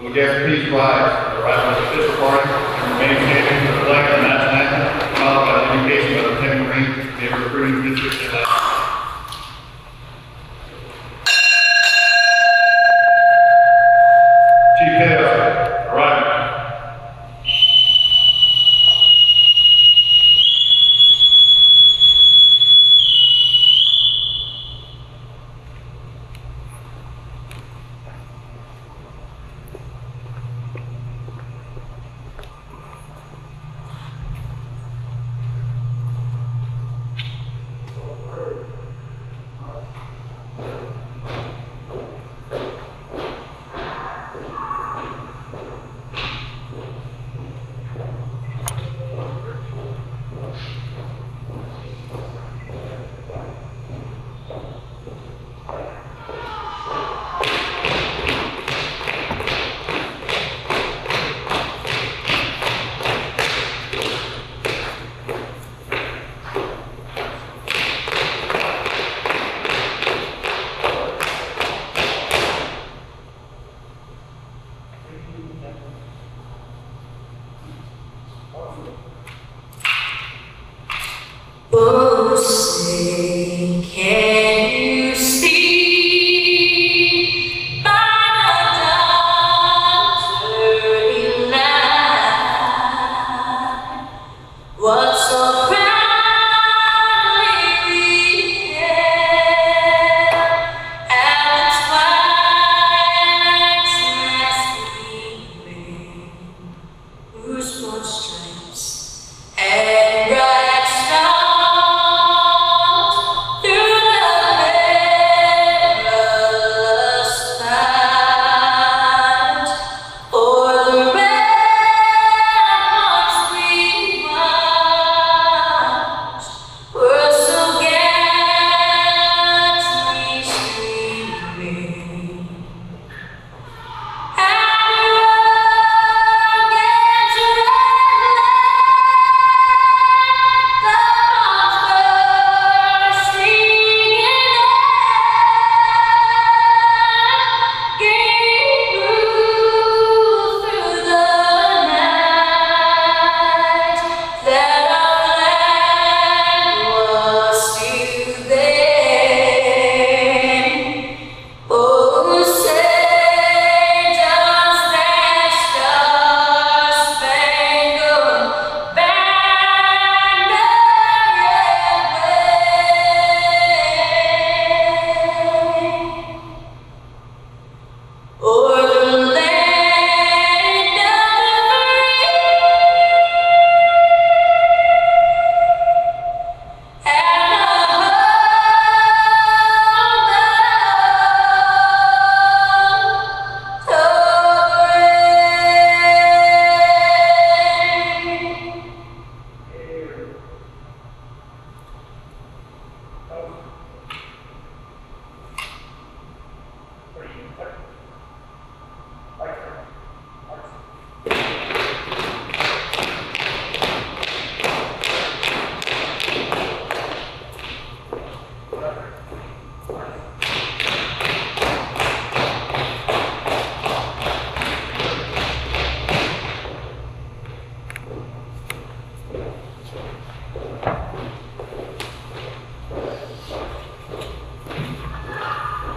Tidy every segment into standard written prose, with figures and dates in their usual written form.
Will the guest please rise for the arrival of the official party and remain standing for the flag of the national anthem, followed by the invocation by Lieutenant Marine, Naval Recruiting District, and Chief Chaos, arriving. Oh, say, can you see by the dawn's early light what so proudly we hailed at the twilight's last gleaming, whose broad stripes and bright stars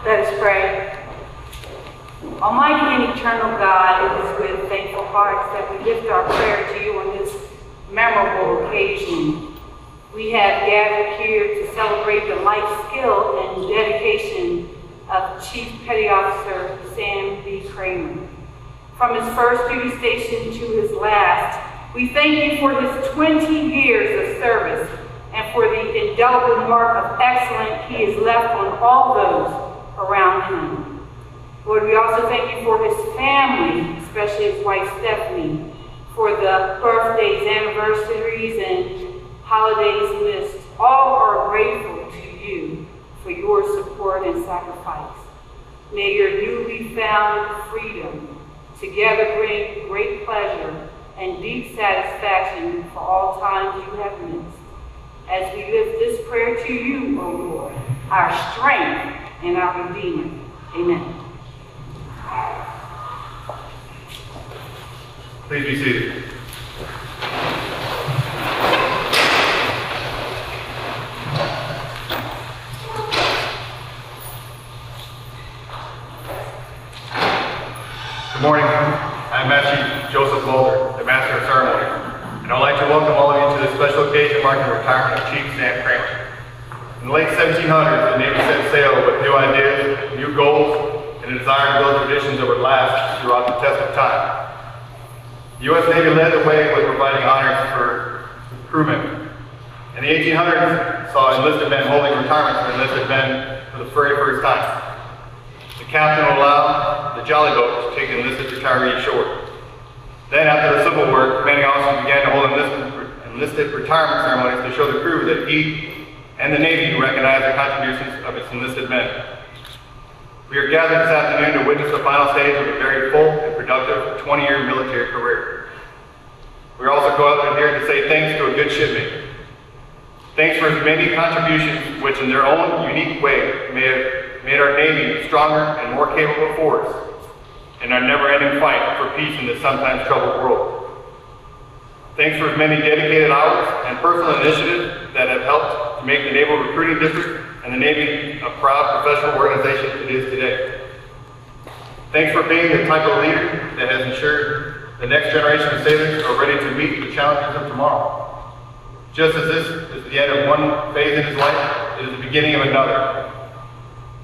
Let us pray. Almighty and eternal God, it is with thankful hearts that we lift our prayer to you on this memorable occasion. We have gathered here to celebrate the life, skill, and dedication of Chief Petty Officer Sam B. Kramer. From his first duty station to his last, we thank you for his 20 years of service and for the indelible mark of excellence he has left on all those around him. Lord, we also thank you for his family, especially his wife Stephanie, for the birthdays, anniversaries, and holidays missed. All are grateful to you for your support and sacrifice. May your newly found freedom together bring great pleasure and deep satisfaction for all times you have missed. As we lift this prayer to you, O Lord, our strength and our Redeemer. Amen. Please be seated. Good morning. I'm Master Joseph Mulder, the Master of Ceremonies, and I'd like to welcome all of you to this special occasion marking the retirement of Chief Sam Kramer. In the late 1700s, the Navy set sail with new ideas, new goals, and a desire to build traditions that would last throughout the test of time. The U.S. Navy led the way with providing honors for crewmen. In the 1800s, saw enlisted men holding retirements for enlisted men for the very first time. The captain would allow the jolly boat to take the enlisted retirees ashore. Then, after the Civil War, commanding officers began to hold enlisted retirement ceremonies to show the crew that he and the Navy recognized the contributions of its enlisted men. We are gathered this afternoon to witness the final stage of a very full and productive 20-year military career. We are also gathered here to say thanks to a good shipmate. Thanks for his many contributions, which in their own unique way may have made our Navy a stronger and more capable force in our never-ending fight for peace in this sometimes troubled world. Thanks for his many dedicated hours and personal initiatives that have helped to make the Naval Recruiting District and the Navy a proud professional organization it is today. Thanks for being the type of leader that has ensured the next generation of sailors are ready to meet the challenges of tomorrow. Just as this is the end of one phase in his life, it is the beginning of another.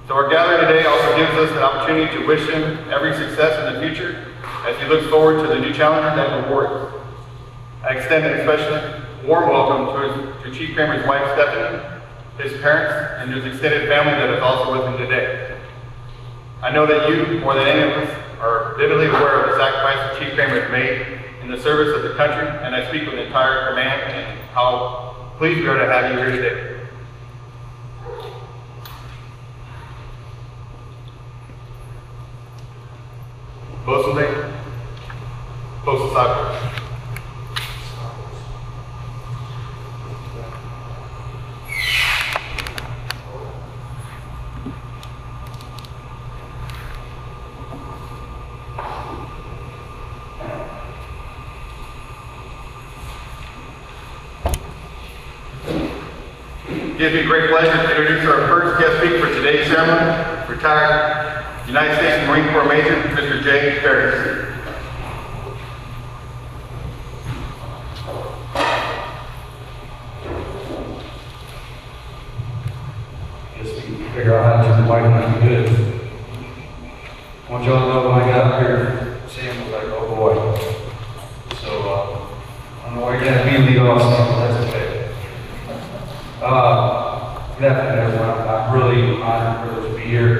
So our gathering today also gives us the opportunity to wish him every success in the future as he looks forward to the new challenges and rewards. I extend an especially warm welcome to Chief Kramer's wife, Stephanie, his parents, and his extended family that is also with him today. I know that you, more than any of us, are vividly aware of the sacrifices Chief Kramer has made in the service of the country, and I speak with the entire command and how pleased we are to have you here today. Bosun Lake, Postal Cyber. It gives me great pleasure to introduce our first guest speaker for today's ceremony, retired United States Marine Corps Major, Mr. Jay Ferris. Just to figure out how to turn the mic on good. I want y'all to know when I got up here, Sam was like, oh boy. So, I don't know why you're going to have me lead off, Sam, but that's okay. Good afternoon, everyone. I'm really honored and privileged to be here.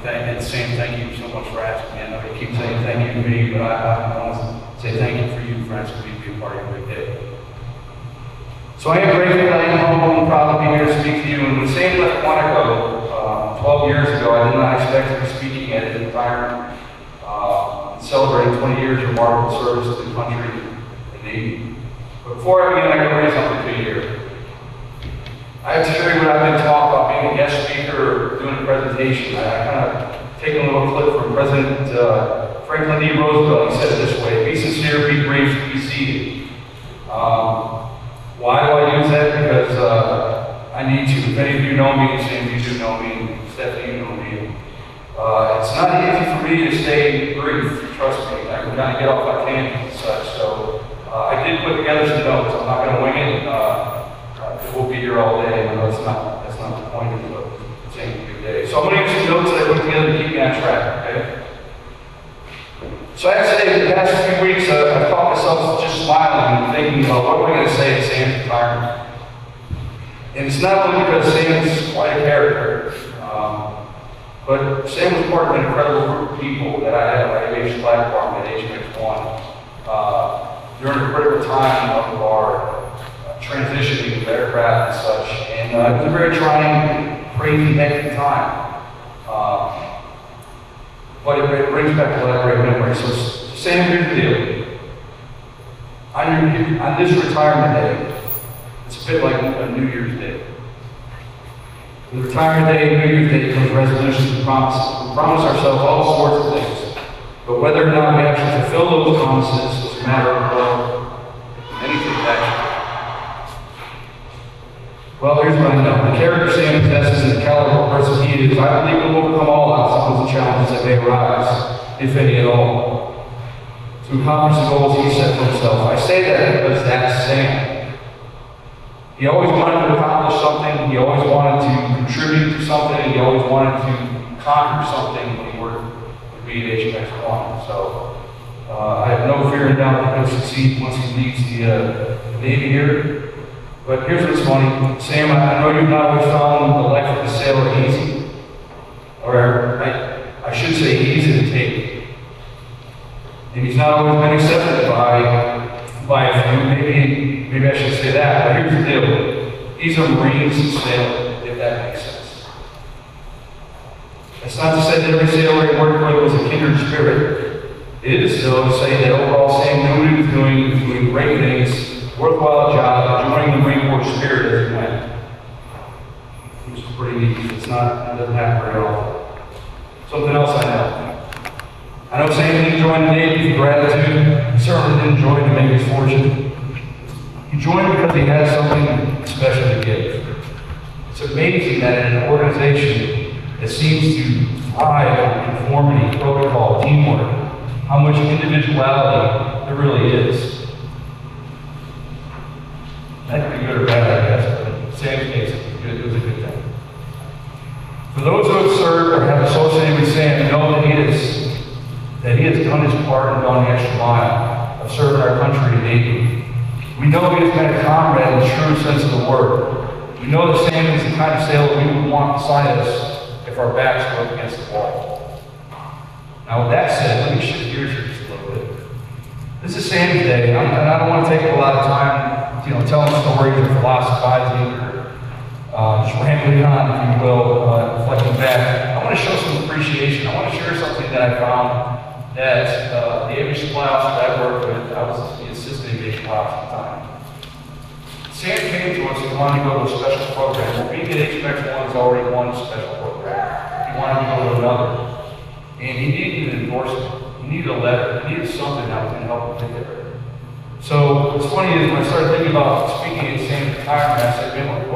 And Sam, thank you so much for asking me. I know you keep saying thank you to me, but I want to say thank you for you for asking me to be a part of your great day. So I am grateful that I am humble and proud to be here to speak to you. And when Sam left Quantico 12 years ago, I did not expect to be speaking at his retirement and celebrating 20 years of remarkable service to the country and Navy. But before I begin, I can bring something to you here. I have to show you what I've been talking about being a guest speaker or doing a presentation. I kind of taken a little clip from President Franklin D. Roosevelt. He said it this way: be sincere, be brief, be seated. Why do I use that? Because I need to. If any of you know me, Sam, you do know me, Stephanie, you know me. It's not easy for me to stay brief, trust me. I can kind of get off my tangents and such. So I did put together some notes. I'm not going to wing it. We'll be here all day. I know that's not the point of the same good day. So I'm going to use some notes that I put together to keep me on track, okay? So I have to say, the past few weeks, I've caught myself just smiling and thinking about what am I going to say at Sam's retirement. And it's not only because Sam's quite a character, but Sam was part of an incredible group of people that I had on my aviation platform at HMX-1 during a critical time of our transitioning of aircraft and such. And it was a very trying, crazy, hectic time. But it brings back a lot of great memories. So Sam, here's the deal. On this retirement day, it's a bit like a New Year's Day. With retirement day and New Year's Day comes resolutions and promises. We promise ourselves all sorts of things. But whether or not we actually fulfill those promises is a matter of, well, anything action. Well, here's what I know. The character Sam possesses and the caliber of person he is, I believe will overcome all obstacles and challenges that may arise, if any at all, to accomplish the goals he set for himself. I say that because that's Sam. He always wanted to accomplish something, he always wanted to contribute to something, he always wanted to conquer something when he worked with me at HMX1. So I have no fear and doubt that he'll succeed once he leaves the Navy here. But here's what's funny. Sam, I know you've not always found the life of a sailor easy. Or I should say easy to take. And he's not always been accepted by a few. Maybe I should say that, but here's the deal. He's a Marines sailor, if that makes sense. That's not to say that every sailor he worked with was a kindred spirit. It is, though, to say that overall Sam knew what he was doing great things, worthwhile job, enjoying the Marine Corps spirit as he went. Which is pretty neat. It doesn't happen very often. Something else I know. I know Sam didn't join the Navy for gratitude. He certainly didn't join to make his fortune. He joined because he had something special to give. It's amazing that in an organization that seems to thrive on conformity, protocol, teamwork, how much individuality there really is. That could be good or bad, I guess, but in Sam's case, it was a good thing. For those who have served or have associated with Sam, know that he has done his part and gone the extra mile of serving our country and Navy. We know he has been a comrade in the true sense of the word. We know that Sam is the kind of sailor we would want beside us if our backs were up against the wall. Now, with that said, let me shift gears here just a little bit. This is Sam's day, and I don't want to take a lot of time telling stories or philosophizing or just rambling on, if you will, reflecting back. I want to show some appreciation. I want to share something that I found that the aviation supply officer that I worked with, I was the assistant aviation officer at the time. Sam came to us and wanted to go to a special program. Well, being at HMX1 has already one special program. He wanted to go to another. And he needed an endorsement. He needed a letter. He needed something that was going to help him get there. So what's funny is when I started thinking about speaking at Sam's retirement, I said, man,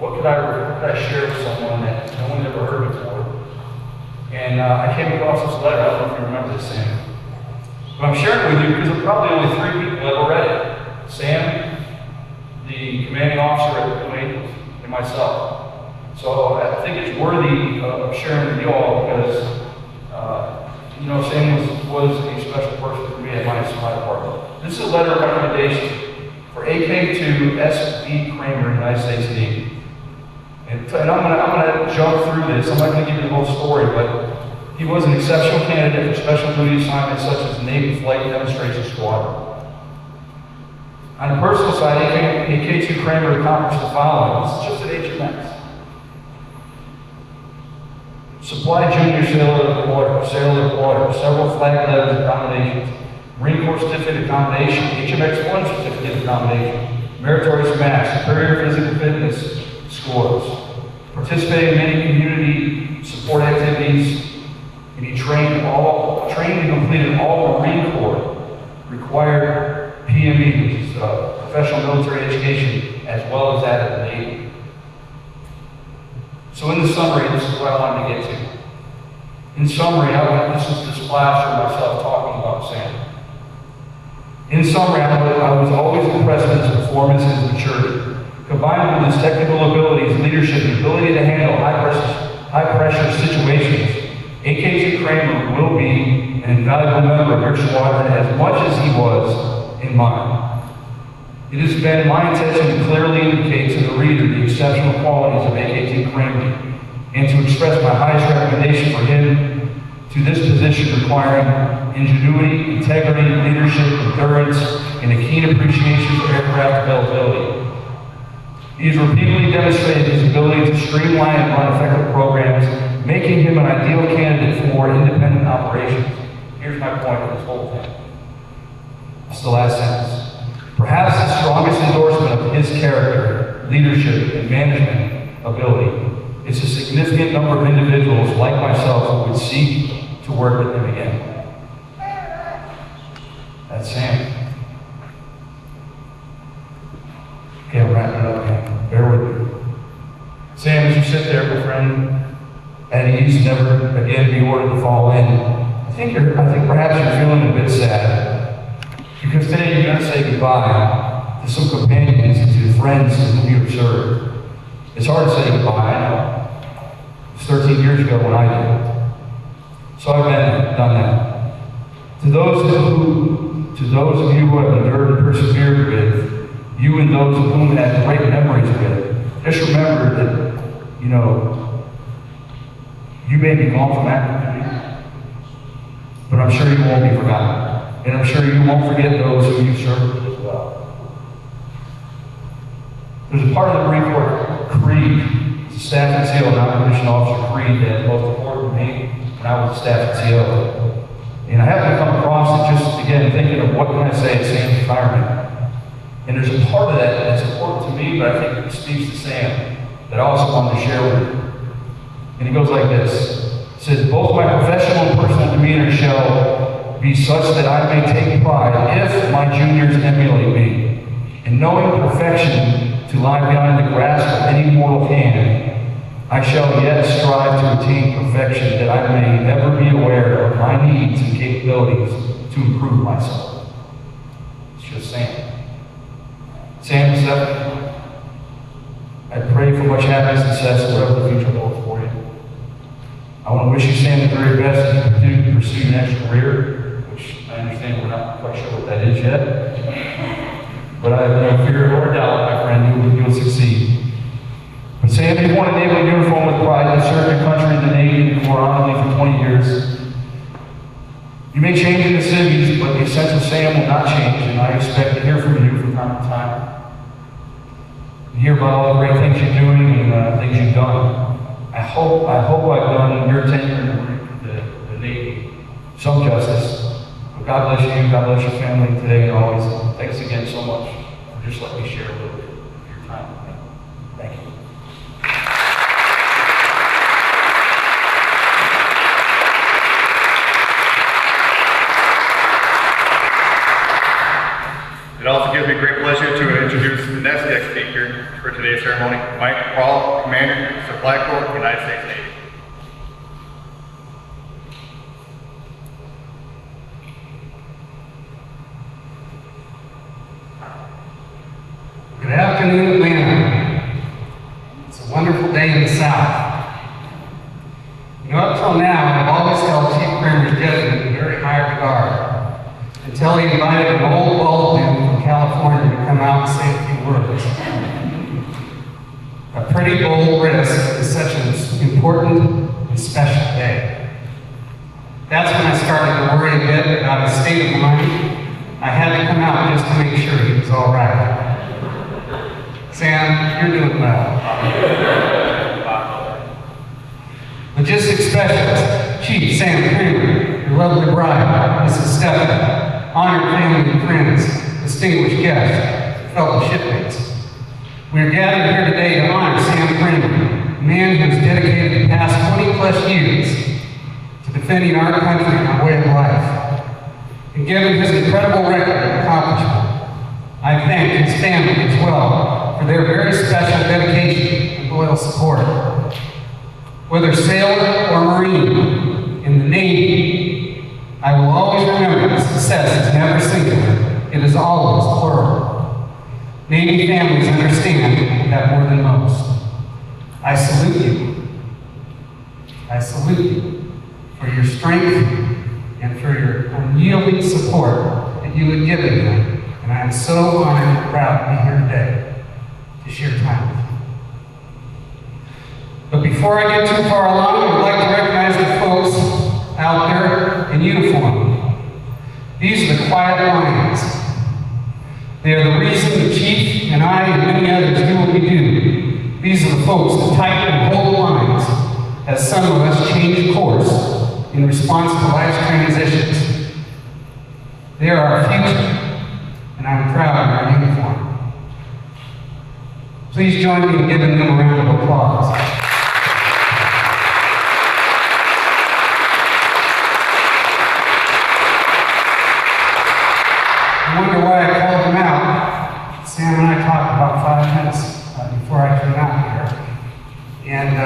what could I share with someone that no one ever heard before? And I came across this letter. I don't know if you remember this, Sam. But I'm sharing it with you because there are probably only 3 people that ever read it. Sam, the commanding officer at the Kuwait, and myself. So I think it's worthy of sharing with you all because, Sam was a special person for me at my department. This is a letter of recommendation for AK2 S.B. Kramer, United States Navy. And I'm gonna jump through this. I'm not going to give you the whole story, but he was an exceptional candidate for special duty assignments such as the Navy Flight Demonstration Squadron. On the personal side, AK2 Kramer accomplished the following. This is just at HMX. Supply junior sailor of the quarter, several flag letters of commendation, Marine Corps certificate of commendation, HMX1 certificate of commendation, meritorious match, superior physical fitness scores, participated in many community support activities, and he trained and completed all Marine Corps required PME, which is professional military education, as well as that of the Navy. So in the summary, this is what I wanted to get to. In summary, this is the splash of myself talking about Sam. In summary, I was always impressed with his performance and his maturity. Combined with his technical abilities, leadership, and ability to handle high pressure situations, AK2 Kramer will be an invaluable member of your squadron as much as he was in mine. It has been my intention to clearly indicate to the reader the exceptional qualities of AK2 Kramer and to express my highest recommendation for him to this position requiring ingenuity, integrity, leadership, endurance, and a keen appreciation for aircraft availability. He has repeatedly demonstrated his ability to streamline and run effective programs, making him an ideal candidate for independent operations. Here's my point of this whole thing. It's the last sentence. Perhaps the strongest endorsement of his character, leadership, and management ability is a significant number of individuals like myself who would seek to work with him again. That's Sam. Okay, I'm wrapping it up, man. Bear with me. Sam, as you sit there, my friend, at ease, never again be ordered to fall in. I think perhaps you're feeling a bit sad. Because today you're going to say goodbye to some companions and to friends whom you have served. It's hard to say goodbye, I know. It was 13 years ago when I did. So I've done that. To those of you who have endured and persevered with, you and those of whom had great memories with, just remember that, you may be gone from active duty, but I'm sure you won't be forgotten. And I'm sure you won't forget those who you served as well. There's a part of the Marine Corps creed, it's a staff and CO, non-commissioned officer creed, that most important to me when I was a staff and CO. And I happened to come across it just, again, thinking of what can I say at Sam's retirement. And there's a part of that that's important to me, but I think it speaks to Sam, that I also wanted to share with you. And it goes like this. It says, both my professional and personal demeanor shall be such that I may take pride if my juniors emulate me. And knowing perfection to lie behind the grasp of any mortal hand, I shall yet strive to attain perfection, that I may ever be aware of my needs and capabilities to improve myself. It's just Sam. Sam, 7. I pray for much happiness and success, whatever the future holds for you. I want to wish you, Sam, the very best as you continue to pursue your next career, which I understand we're not quite sure what that is yet. But I have no fear or doubt, my friend, you will succeed. But Sam, you worn a naval uniform with pride and served your country in the Navy and Corps honorably for 20 years. You may change in the cities, but the essential Sam will not change, and I expect to hear from you from time to time. And hear about all the great things you're doing and things you've done. I hope I've done your tenure in the Navy some justice. But God bless you, God bless your family today and always. Thanks again so much for just letting me share a little bit of your time with me. Thank you. It also gives me great pleasure to introduce the next guest speaker for today's ceremony, Mike Paul, Commander, Supply Corps, United States Navy. Good afternoon, Atlanta. It's a wonderful day in the South. Up till now, I've always held Chief Kramer's judgment in very high regard, until he invited an old bald dude from California to come out and say a few words. A pretty bold risk is such an important and special day. That's when I started to worry a bit about his state of mind. I had to come out just to make sure he was all right. Sam, you're doing well. Logistics Specialist, Chief Sam Kramer, your lovely bride, Mrs. Stephanie, honored family and friends, distinguished guests, fellow shipmates. We are gathered here today to honor Sam Kramer, a man who has dedicated the past 20+ years to defending our country and our way of life. And given his incredible record of accomplishment, I thank his family as well for their very special dedication and loyal support. Whether sailor or Marine, in the Navy, I will always remember that success is never singular, it is always plural. Navy families understand that more than most. I salute you. I salute you for your strength and for your unyielding support that you have given me. And I am so honored and proud to be here today to share time with you. But before I get too far along, I would like to recognize the folks out there in uniform. These are the quiet lions. They are the reason the Chief and I and many others do what we do. These are the folks that tighten and hold the lines as some of us change course in response to life's transitions. They are our future, and I'm proud of our uniform. Please join me in giving them a round of applause. Sam and I talked about 5 minutes before I came out here. And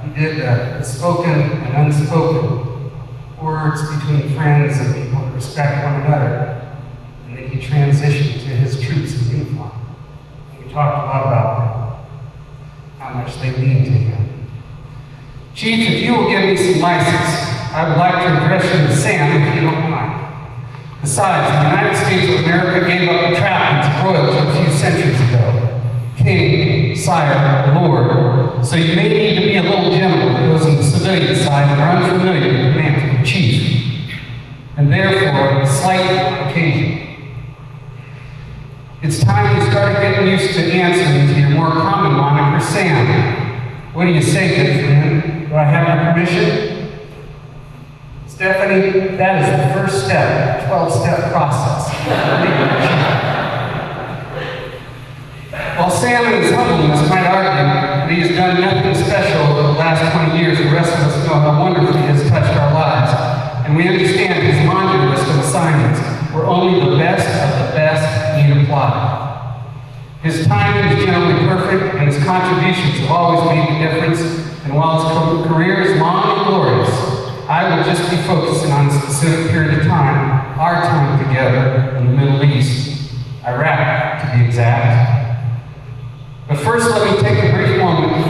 we did the spoken and unspoken words between friends and people that respect one another. And then he transitioned to his troops in uniform. And we talked a lot about how much they lean to him. Chief, if you will give me some license, I would like to address you as Sam, if you don't mind. Besides, the United States of America gave up the trappings of royalty a few centuries ago. King, sire, lord. So you may need to be a little gentle with those on the civilian side that are unfamiliar with the mantle of chief, and therefore slight occasion. It's time you started getting used to answering to your more common moniker, Sam. What do you say, good friend? Do I have your permission? Stephanie, that is the first step, 12-step process. While Sam in his humbleness might argue that he has done nothing special over the last 20 years, the rest of us know how wonderfully he has touched our lives. And we understand his laundry list of assignments where only the best of the best need apply. His timing is generally perfect, and his contributions have always made a difference. And while his career is long and glorious, I will just be focusing on a specific period of time, our time together in the Middle East, Iraq to be exact. But first, let me take a brief moment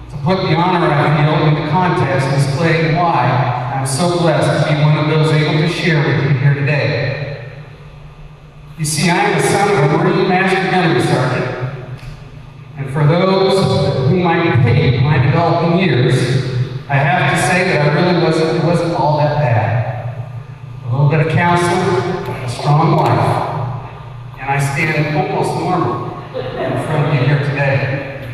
to put the honor I feel into context and explain why I'm so blessed to be one of those able to share with you here today. You see, I am the son of a Marine Master Gunnery Sergeant, and for those whom I pitied my developing years, I have to say that it wasn't all that bad. A little bit of counseling, a strong wife, and I stand almost normal in front of you here today.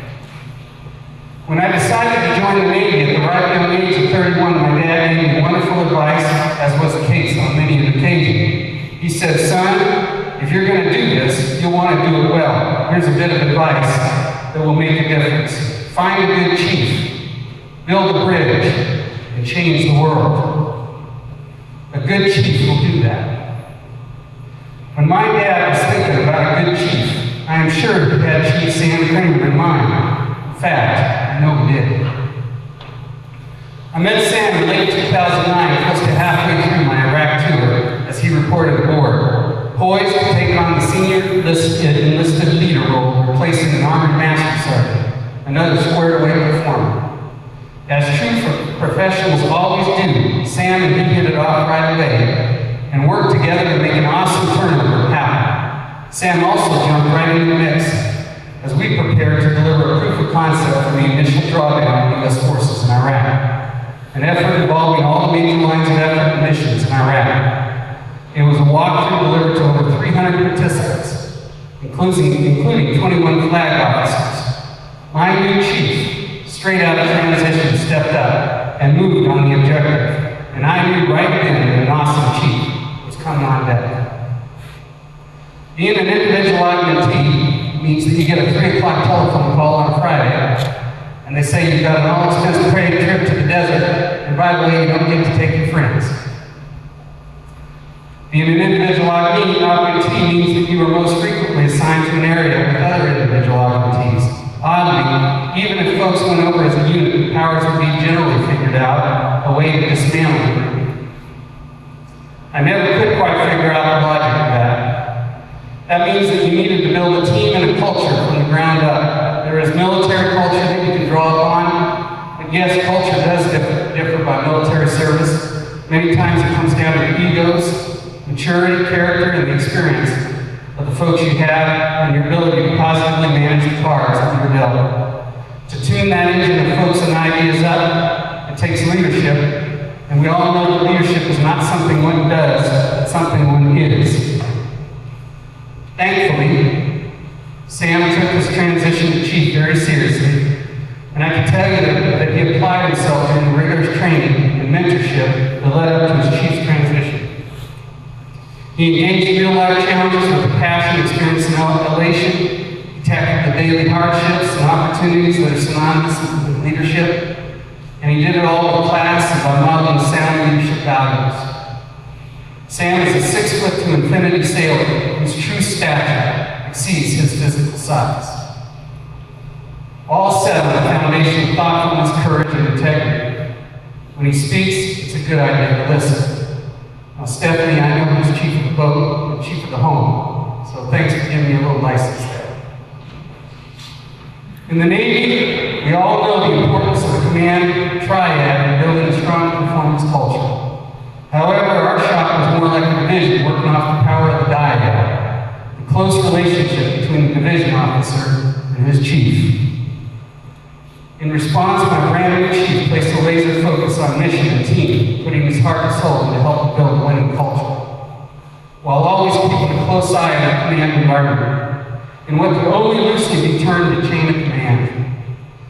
When I decided to join the Navy at the ripe young age of 31, my dad gave me wonderful advice, as was the case on many an occasion. He said, son, if you're going to do this, you'll want to do it well. Here's a bit of advice that will make a difference. Find a good chief. Build a bridge and change the world. A good chief will do that. When my dad was thinking about a good chief, I am sure he had Chief Sam Kramer in mind. In fact, I know he did. I met Sam in late 2009, close to halfway through my Iraq tour, as he reported aboard, poised to take on the senior enlisted leader role, replacing an Army Master Sergeant, another squared-away performer. As true professionals always do, Sam and he hit it off right away and worked together to make an awesome turnover happen. Sam also jumped right into the mix as we prepared to deliver a proof of concept for the initial drawdown of U.S. forces in Iraq, an effort involving all the major lines of effort and missions in Iraq. It was a walkthrough delivered to over 300 participants, including 21 flag officers. My new chief, straight out of transition, stepped up and moved on the objective. And I knew right then that an awesome chief was coming on deck. Being an individual augmentee means that you get a 3 o'clock telephone call on a Friday, and they say you've got an all-expense paid trip to the desert, and by the way, you don't get to take your friends. Being an individual augmentee means that you are most frequently assigned to an area with other individual augmentees. Oddly, even if folks went over as a unit, powers would be generally figured out a way to dismantle the group. I never could quite figure out the logic of that. That means that you needed to build a team and a culture from the ground up. There is military culture that you can draw upon, but yes, culture does differ by military service. Many times it comes down to egos, maturity, character, and the experience of the folks you have, and your ability to positively manage the cards that you're dealt. To tune that engine of folks and ideas up, it takes leadership, and we all know that leadership is not something one does, it's something one is. Thankfully, Sam took his transition to chief very seriously, and I can tell you that he applied himself during the rigorous training and mentorship that led up to his chief's transition. He engaged real-life challenges with a passion, experience, and elation. He tackled the daily hardships and opportunities that are synonymous with leadership. And he did it all with class and by modeling sound leadership values. Sam is a 6-foot to infinity sailor whose true stature exceeds his physical size. All set on a foundation of thoughtfulness, courage, and integrity. When he speaks, it's a good idea to listen. Now, Stephanie, I know who's chief of the boat and chief of the home, so thanks for giving me a little license there. In the Navy, we all know the importance of a command triad in building a strong performance culture. However, our shop was more like a division working off the power of the dyad, the close relationship between the division officer and his chief. In response, my brand new chief placed a laser focus on mission and team, putting his heart and soul into helping build a winning culture, while always keeping a close eye on the command environment, in what could only loosely be termed a chain of command.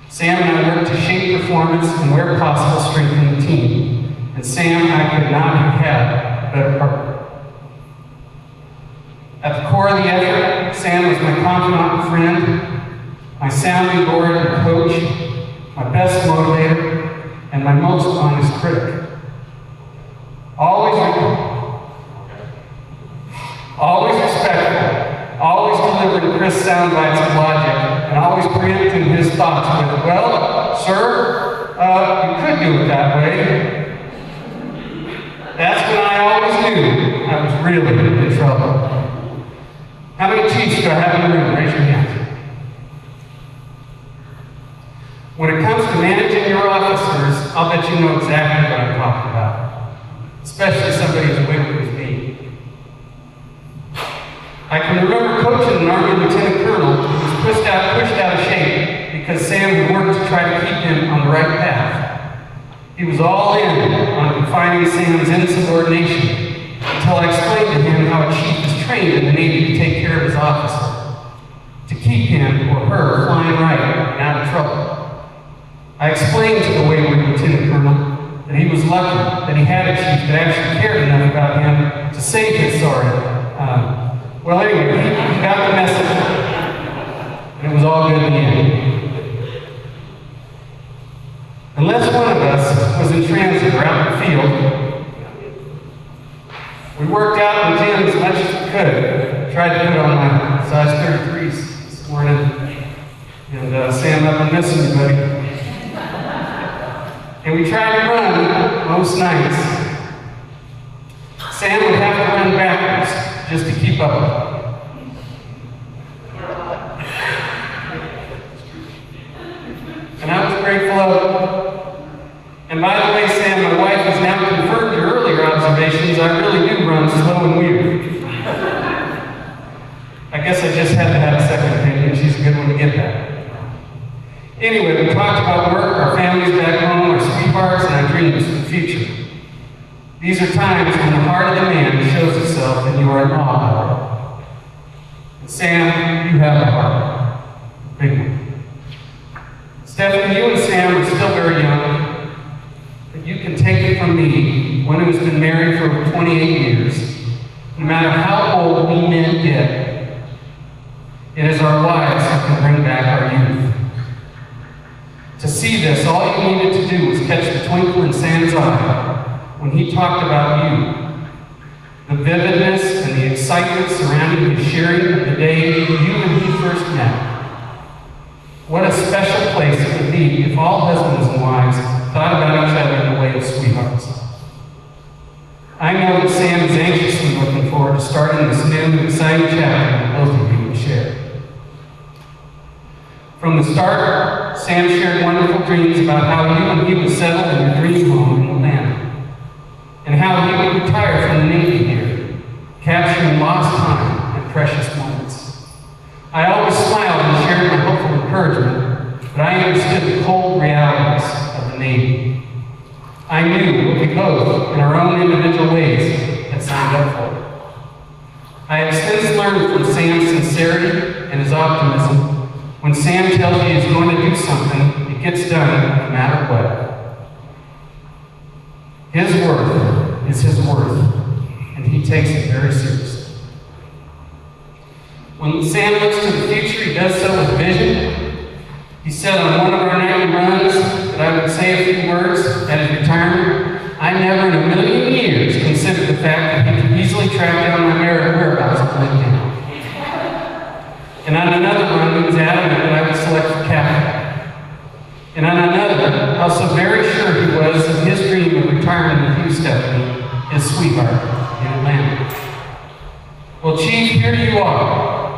Sam and I worked to shape performance and, where possible, strengthen the team. And Sam and I could not have had a better partner. At the core of the effort, Sam was my confidant and friend, my sounding board and coach, my best motivator, and my most honest critic. Always respectful, always delivering crisp sound bites of logic, and always preempting his thoughts with, "Well, sir, you could do it that way." That's when I always knew I was really in trouble. How many chiefs do I have in the room? Raise your hands. When it comes to managing your officers, I'll bet you know exactly what I'm talking about, especially somebody as wicked as me. I can remember coaching an Army Lieutenant Colonel who was pushed out of shape because Sam had worked to try to keep him on the right path. He was all in on confining Sam's insubordination until I explained to him how a chief is trained in the Navy to take care of his officer, to keep him or her flying right and out of trouble. I explained to the wayward Lieutenant Colonel that he was lucky that he had a chief that actually cared enough about him to save his sorry. Well, anyway, he got the message, and it was all good in the end. Unless one of us was in transit or out in the field, we worked out in the gym as much as we could. Tried to put on my size 33s this morning, and Sam, I've been missing you, buddy. And we tried to run most nights. Sam would have to run backwards just to keep up. And I was grateful of it. And by the way, Sam, my wife has now confirmed your earlier observations. I really do run slow and weird. I guess I just had to have a second opinion. She's a good one to get that. Anyway, we talked about work, our families back home, our sweethearts, and our dreams for the future. These are times when the heart of the man shows itself and you are in awe of it. And Sam, you have a heart. Big one. Stephanie, you and Sam are still very young, but you can take it from me, one who has been married for over 28 years. No matter how old we men get, it is our wives who can bring back our youth. To see this, all you needed to do was catch the twinkle in Sam's eye when he talked about you. The vividness and the excitement surrounding his sharing of the day you and he first met. What a special place it would be if all husbands and wives thought about each other in the way of sweethearts. I know that Sam is anxiously looking forward to starting this new, exciting chapter that both of you will share. From the start, Sam shared wonderful dreams about how you and he would settle in your dream home in Atlanta, and how he would retire from the Navy here, capturing lost time and precious moments. I always smiled and shared my hopeful encouragement, but I understood the cold realities of the Navy. I knew what we both, in our own individual ways, had signed up for. I have since learned from Sam's sincerity and his optimism. When Sam tells you he's going to do something, it gets done no matter what. His worth is his worth, and he takes it very seriously. When Sam looks to the future, he does so with vision. He said on one of our nightly runs that I would say a few words at his retirement. I never in a million years considered the fact that he could easily track down my whereabouts at LinkedIn. And on another run, he was adamant that I would select for captain. And on another, how so very sure he was of his dream of retirement with you, Stephanie, his sweetheart in Atlanta. Well, Chief, here you are.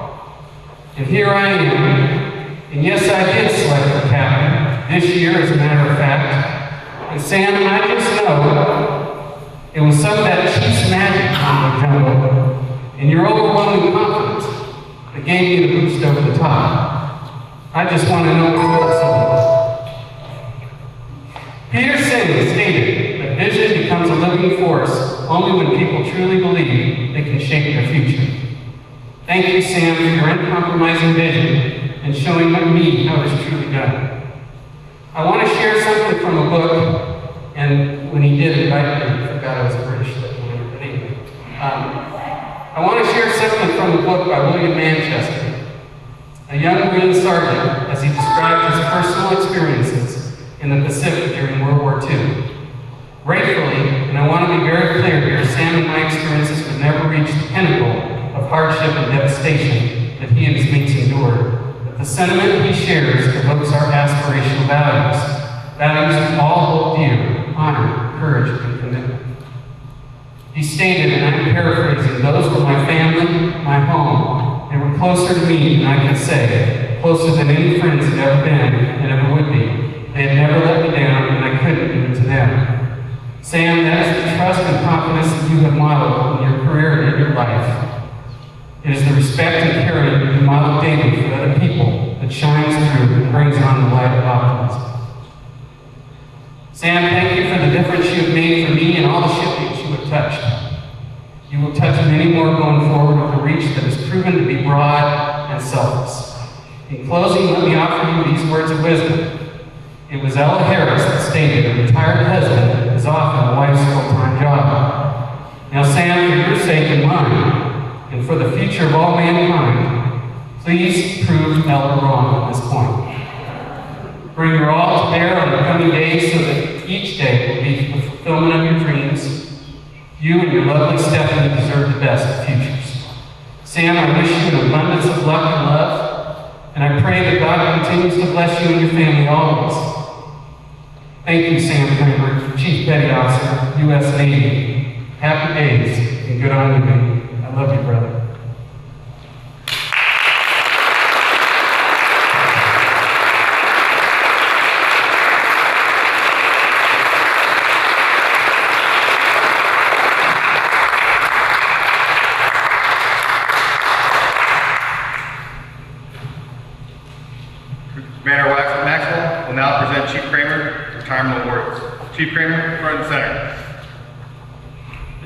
And here I am. And yes, I did select for captain, this year as a matter of fact. And Sam, I just know it was some of that Chief's magic combo jumbo and your overwhelming confidence that gave me the boost over the top. I just want to know what's up. Peter Singer stated that vision becomes a living force only when people truly believe they can shape their future. Thank you, Sam, for your uncompromising vision and showing me how it's truly done. I want to share something from a book, and when he did it, I forgot I was British that morning, but anyway. I want to share something from a book by William Manchester, a young Marine sergeant, as he described his personal experiences in the Pacific during World War II. Gratefully, and I want to be very clear here, Sam and my experiences would never reach the pinnacle of hardship and devastation that he and his mates endured. But the sentiment he shares evokes our aspirational values, values we all hold dear: honor, courage, and commitment. He stated, and I'm paraphrasing, those were my family, my home. They were closer to me than I could say, closer than any friends had ever been and ever would be. They had never let me down, and I couldn't do it to them. Sam, that is the trust and confidence that you have modeled in your career and in your life. It is the respect and caring you model daily for other people that shines through and brings on the light of optimism. Sam, thank you for the difference you have made for me and all the shipmates you have touched. You will touch many more going forward with a reach that has proven to be broad and selfless. In closing, let me offer you these words of wisdom. It was Ella Harris that stated, a retired husband is often a wife's full-time job. Now, Sam, for your sake and mine, and for the future of all mankind, please prove Ella wrong at this point. Bring her all to bear on the coming days so that each day will be the fulfillment of your dreams. You and your lovely Stephanie deserve the best of futures. Sam, I wish you an abundance of luck and love, and I pray that God continues to bless you and your family always. Thank you, Sam Kramer, Chief Petty Officer, U.S. Navy. Happy days, and good on you, baby. I love you, brother. Commander Maxwell will now present Chief Kramer Retirement Awards. Chief Kramer, front and center.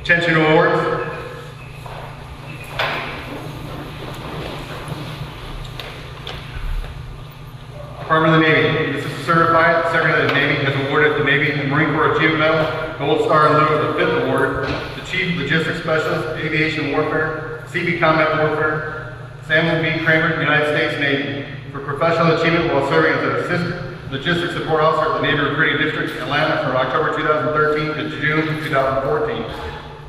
Attention awards. Department of the Navy. This is certified. The Secretary of the Navy has awarded the Navy and Marine Corps Achievement Medal, Gold Star in lieu of the 5th award, the Chief Logistics Specialist, Aviation Warfare, CB Combat Warfare, Samuel B. Kramer, United States Navy, for professional achievement while serving as an Assistant Logistics Support Officer at the Navy Recruiting District in Atlanta from October 2013 to June 2014.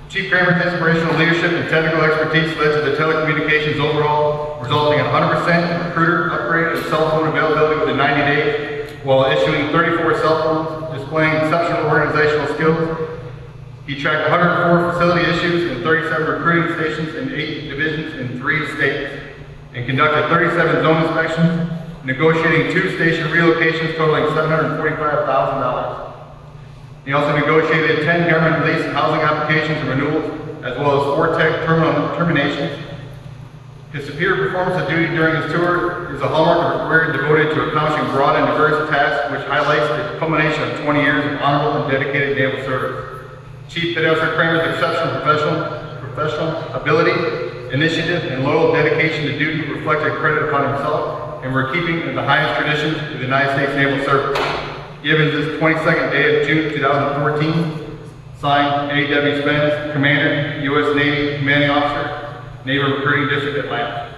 Chief Kramer's inspirational leadership and technical expertise led to the telecommunications overhaul, resulting in 100% recruiter upgrade and cell phone availability within 90 days, while issuing 34 cell phones, displaying exceptional organizational skills. He tracked 104 facility issues and 37 recruiting stations in 8 divisions in 3 states, and conducted 37 zone inspections, negotiating 2 station relocations totaling $745,000. He also negotiated 10 government lease and housing applications and renewals, as well as 4 tech terminal terminations. His superior performance of duty during his tour is a hallmark of a career devoted to accomplishing broad and diverse tasks, which highlights the culmination of 20 years of honorable and dedicated naval service. Chief Petty Officer Kramer's exceptional professional ability, initiative, and loyal dedication to duty reflected credit upon himself, and were keeping in the highest traditions of the United States Naval Service. Given this 22nd day of June 2014, signed A.W. Spence, Commander, U.S. Navy Commanding Officer, Naval Recruiting District, Atlanta.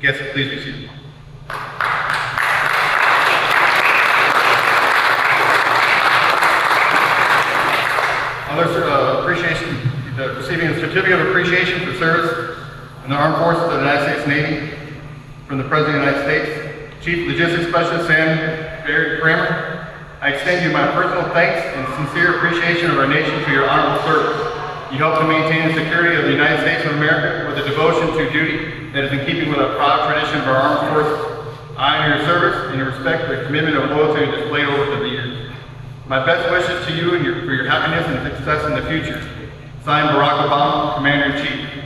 Guests, please be seated. Other appreciation receiving a certificate of appreciation for service in the Armed Forces of the United States Navy from the President of the United States, Chief Logistics Specialist Sam Kramer. I extend you my personal thanks and sincere appreciation of our nation for your honorable service. You help to maintain the security of the United States of America with a devotion to duty that is in keeping with our proud tradition of our armed forces. I honor your service and respect the commitment and loyalty displayed over the years. My best wishes to you and for your happiness and success in the future. Signed, Barack Obama, Commander-in-Chief.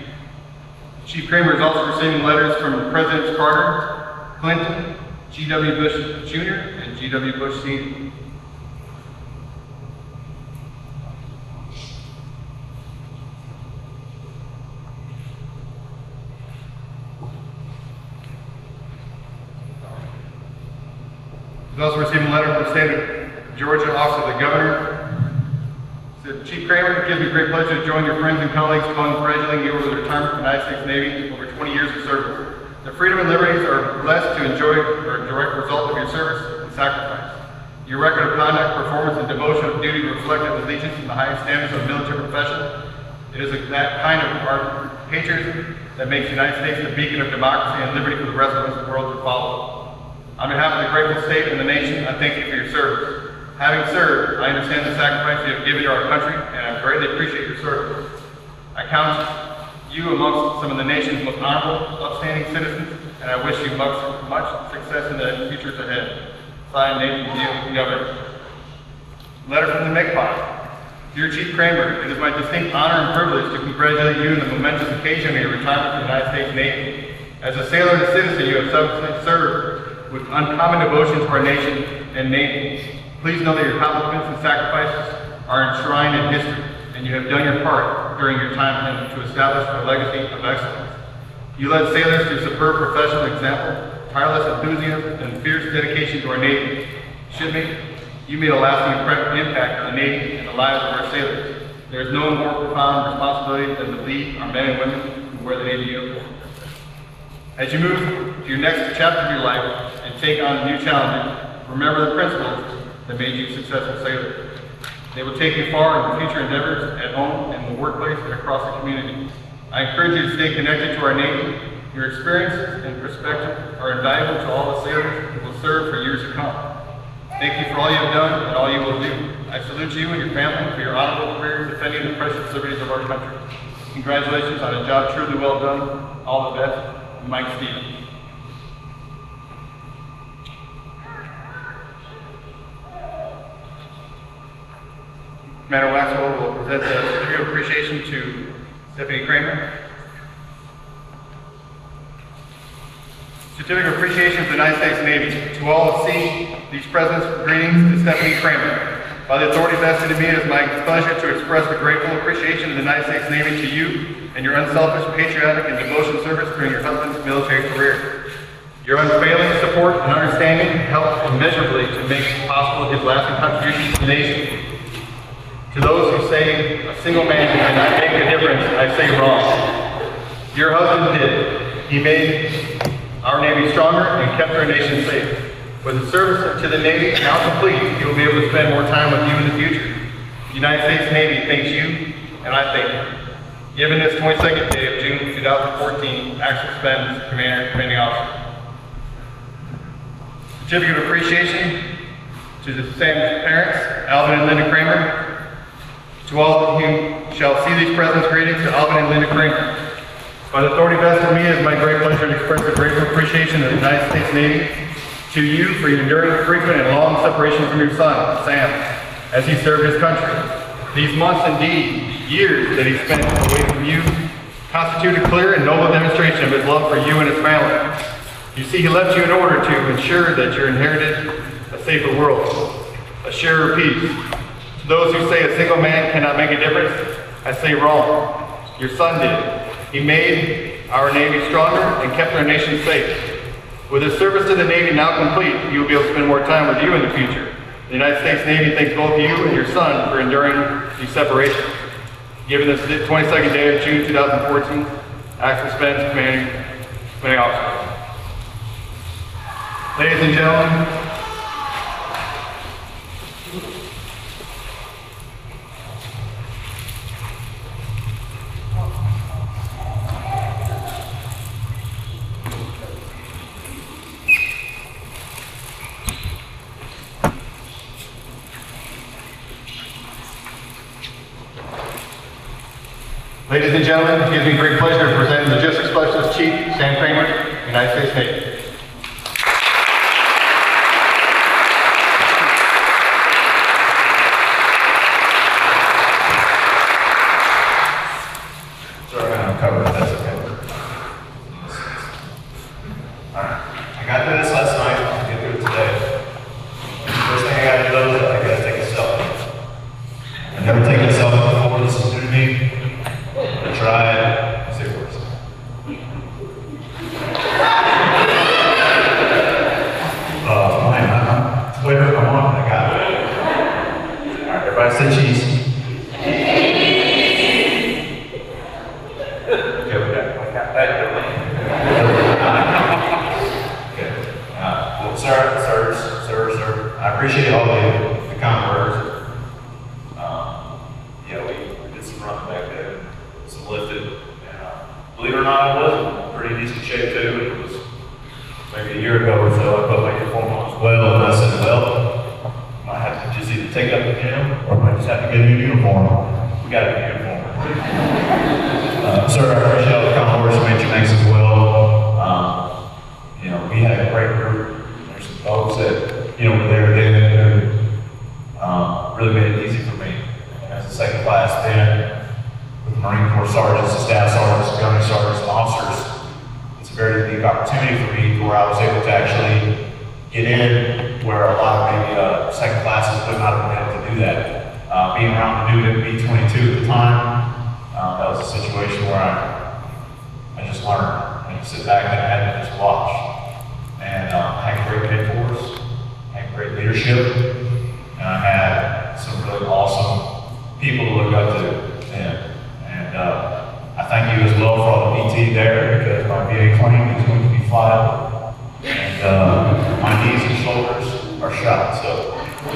Chief Kramer is also receiving letters from Presidents Carter, Clinton, G.W. Bush Jr., and G.W. Bush Sr. He's also receiving a letter from the state of Georgia, Office of the Governor. Said, Chief Kramer, it gives me great pleasure to join your friends and colleagues upon congratulating you over the retirement from the United States Navy over 20 years of service. The freedom and liberties are blessed to enjoy are a direct result of your service and sacrifice. Your record of conduct, performance, and devotion of duty reflect allegiance in the highest standards of the military profession. It is that kind of our patriotism that makes the United States the beacon of democracy and liberty for the rest of the world to follow. On behalf of the grateful state and the nation, I thank you for your service. Having served, I understand the sacrifice you have given to our country, and I greatly appreciate your service. I count you amongst some of the nation's most honorable, upstanding citizens, and I wish you much success in the futures ahead. Signed, Nathan Deal, Governor. Letter from the MCPOC. Dear Chief Kramer, it is my distinct honor and privilege to congratulate you on the momentous occasion of your retirement from the United States Navy. As a sailor and a citizen, you have subsequently served with uncommon devotion to our nation and Navy. Please know that your accomplishments and sacrifices are enshrined in history, and you have done your part during your time to establish a legacy of excellence. You led sailors to superb professional example, tireless enthusiasm, and fierce dedication to our Navy. Shipmate, you made a lasting impact on the Navy and the lives of our sailors. There is no more profound responsibility than to lead our men and women who wear the Navy uniform. As you move to your next chapter of your life and take on new challenges, remember the principles that made you a successful sailor. They will take you far in future endeavors at home, in the workplace, and across the community. I encourage you to stay connected to our Navy. Your experiences and perspective are invaluable to all the sailors who will serve for years to come. Thank you for all you have done and all you will do. I salute you and your family for your honorable career defending the precious liberties of our country. Congratulations on a job truly well done. All the best, Mike Stevens. Commander Waxwell will present the certificate of appreciation to Stephanie Kramer. Certificate of appreciation for the United States Navy. To all at sea, these presents greetings to Stephanie Kramer. By the authority vested in me, it is my pleasure to express the grateful appreciation of the United States Navy to you and your unselfish, patriotic, and devotion service during your husband's military career. Your unfailing support and understanding helped immeasurably to make possible his lasting contributions to the nation. To those who say a single man cannot make a difference, I say wrong. Your husband did. He made our Navy stronger and kept our nation safe. With his service to the Navy now complete, he will be able to spend more time with you in the future. The United States Navy thanks you, and I thank you. Given this 22nd day of June 2014, Axel Spence, Commanding Officer. Certificate of appreciation to the Sam's parents, Alvin and Linda Kramer. To all who shall see these presents, greetings to Alvin and Linda Kramer. By the authority vested in me, it is my great pleasure to express the grateful appreciation of the United States Navy to you for your enduring, frequent, and long separation from your son, Sam, as he served his country. These months, indeed, years that he spent away from you, constitute a clear and noble demonstration of his love for you and his family. You see, he left you in order to ensure that you inherited a safer world, a surer peace. To those who say a single man cannot make a difference, I say wrong. Your son did. He made our Navy stronger and kept our nation safe. With his service to the Navy now complete, you will be able to spend more time with you in the future. The United States Navy thanks both you and your son for enduring these separations. Given this 22nd day of June 2014, Axel Spence, Commanding Officer. Ladies and gentlemen, Ladies and gentlemen, it gives me great pleasure to present Logistics Specialist Chief Sam Kramer, United States Navy. Sorry, I'm covered, that's okay. Alright, I got through this last night, I'll get through it today. First thing I gotta do is I gotta take a selfie. I've never taken a selfie before, this is new to me. I'm gonna try it, see if it works. Man, Twitter, come on, I got it. Alright, everybody say cheese. Sir, I appreciate all the kind words. Yeah, we did some running back there, some lifted, and believe it or not, I was in pretty decent shape too. It was maybe a year ago or so, I put my uniform on as well, and I said, well, I have to just either take up the gym, or I just have to get a new uniform. We got a new uniform. Sir, I appreciate all the kind words you mentioned thanks as well. You know, we had a great group. There's some folks that, you know, were there then who really made it easy for me. As a second class then, with the Marine Corps sergeants, the staff sergeants, gunnery sergeants, and officers, it's a very unique opportunity for me where I was able to actually get in where a lot of maybe second classes would not have been able to do that. Being around the new B-22 at the time, that was a situation where I just learned and sit back and I had to just watch. And I had great mentors, I had great leadership, and I had some really awesome people to look up to then. And I thank you as well for all the PT there, because my VA claim is going to be filed, and my knees and shoulders are shot. So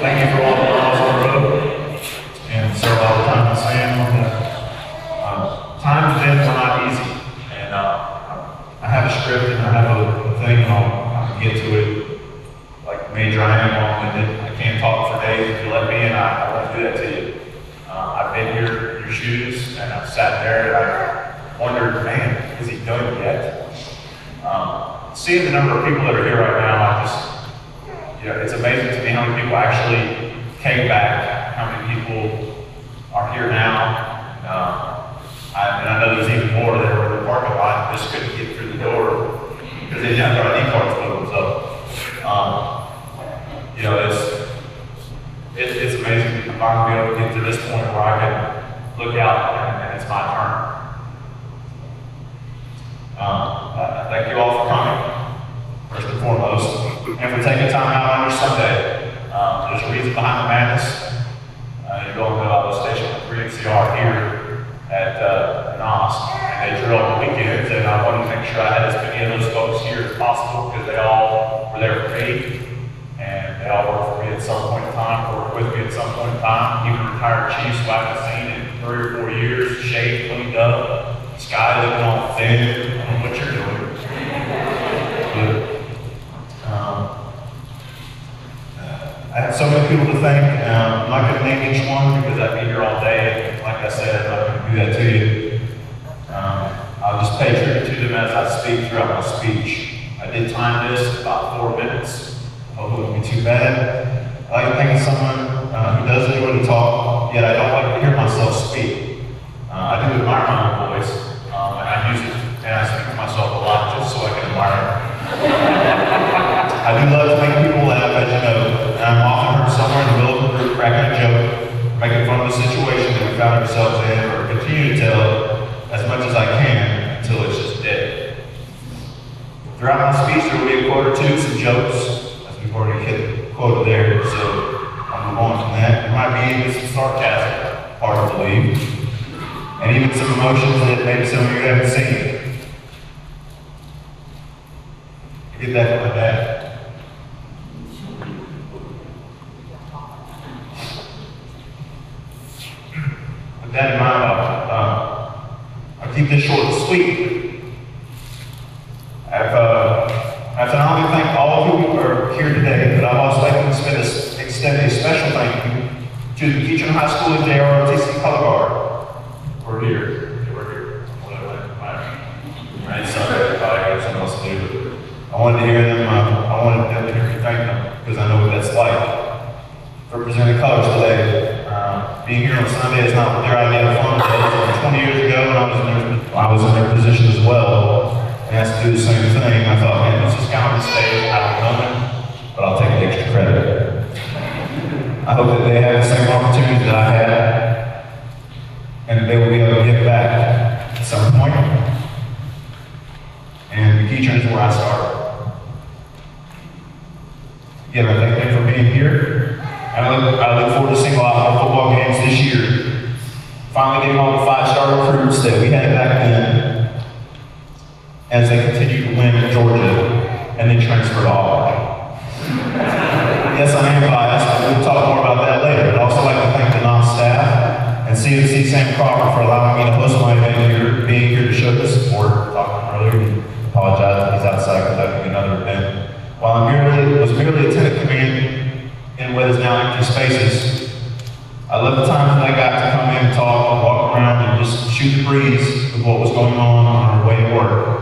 thank you for all the miles on the road, and so all the time I'm saying, times then were not easy, and I have a script and I have a thing, and I'll get to it. Like Major, I am long-winded. I can't talk for days. If you let me, and I won't do that to you. I've been here in your shoes, and I've sat there, and I wondered, man, is he done yet? Seeing the number of people that are here right now, you know, it's amazing to me how many people actually came back, how many people are here now. And I know there's even more that were in the parking lot and just couldn't get through the door because they didn't have their ID cards with them. So, you know, it's amazing to finally be able to get to this point where I can look out and it's my turn. Thank you all for coming, first and foremost, and for taking time out on your Sunday. There's a reason behind the madness. You're going to Iowa Station with 3 NCR here at NOS, and they drill on the weekends, and I wanted to make sure I had as many of those folks here as possible because they all were there for me, and they all worked for me at some point in time, worked with me at some point in time, even retired chiefs who I haven't seen in 3 or 4 years, shaved, cleaned up, sky looking all thin. I don't know what you're doing. I have so many people to thank. I'm not going to name each one because I'd be here all day. And like I said, I'm not going to do that to you. I'll just pay tribute to them as I speak throughout my speech. I did time this about 4 minutes. Hopefully it won't be too bad. I like to think of someone who doesn't enjoy to talk, yet I don't like to hear myself speak. I do admire my own voice, and I use it, and I speak to myself a lot just so I can admire it. I do love to make people laugh, as you know, and I'm often heard somewhere in the middle of a group cracking a joke, making fun of the situation that we found ourselves in, or continue to tell as much as I can until it's just dead. Throughout my speech, there will be a quote or two, some jokes, as we've already hit the quote there, so I'll move on from that. There might be even some sarcasm, hard to believe, and even some emotions that maybe some of you haven't seen. I get that from my dad. With that in mind, I'll keep this short and sweet. I have to not only thank all of you who are here today, but I'd also like to extend a special thank you to the Keachum High School and JROTC Color Guard. We're here. We're wanted to hear them. I wanted them to hear me thank them because I know what that's like. Representing college today, being here on Sunday is not their idea of fun. 20 years ago, when I was in their position as well, and asked to do the same thing. I thought, man, this is kind of a mistake. I don't know them, but I'll take the extra credit. I hope that they have the same opportunities that I had, and that they will be able to give back at some point. And the Keychurch is where I started. Again, I thank them for being here. I look forward to seeing a lot more football games this year. Finally getting all the 5-star recruits that we had back then as they continue to win at Georgia and then transfer to Auburn. Yes, I am biased. We'll talk more about that later. I'd also like to thank the NOS staff and CFC Sam Crawford for allowing me to host my event here, being here to show the support. Talking earlier, he apologized that he's outside conducting another event. While I was merely a tenant command in what is now empty spaces, I love the times that I got to come in and talk and walk around and just shoot the breeze of what was going on our way to work.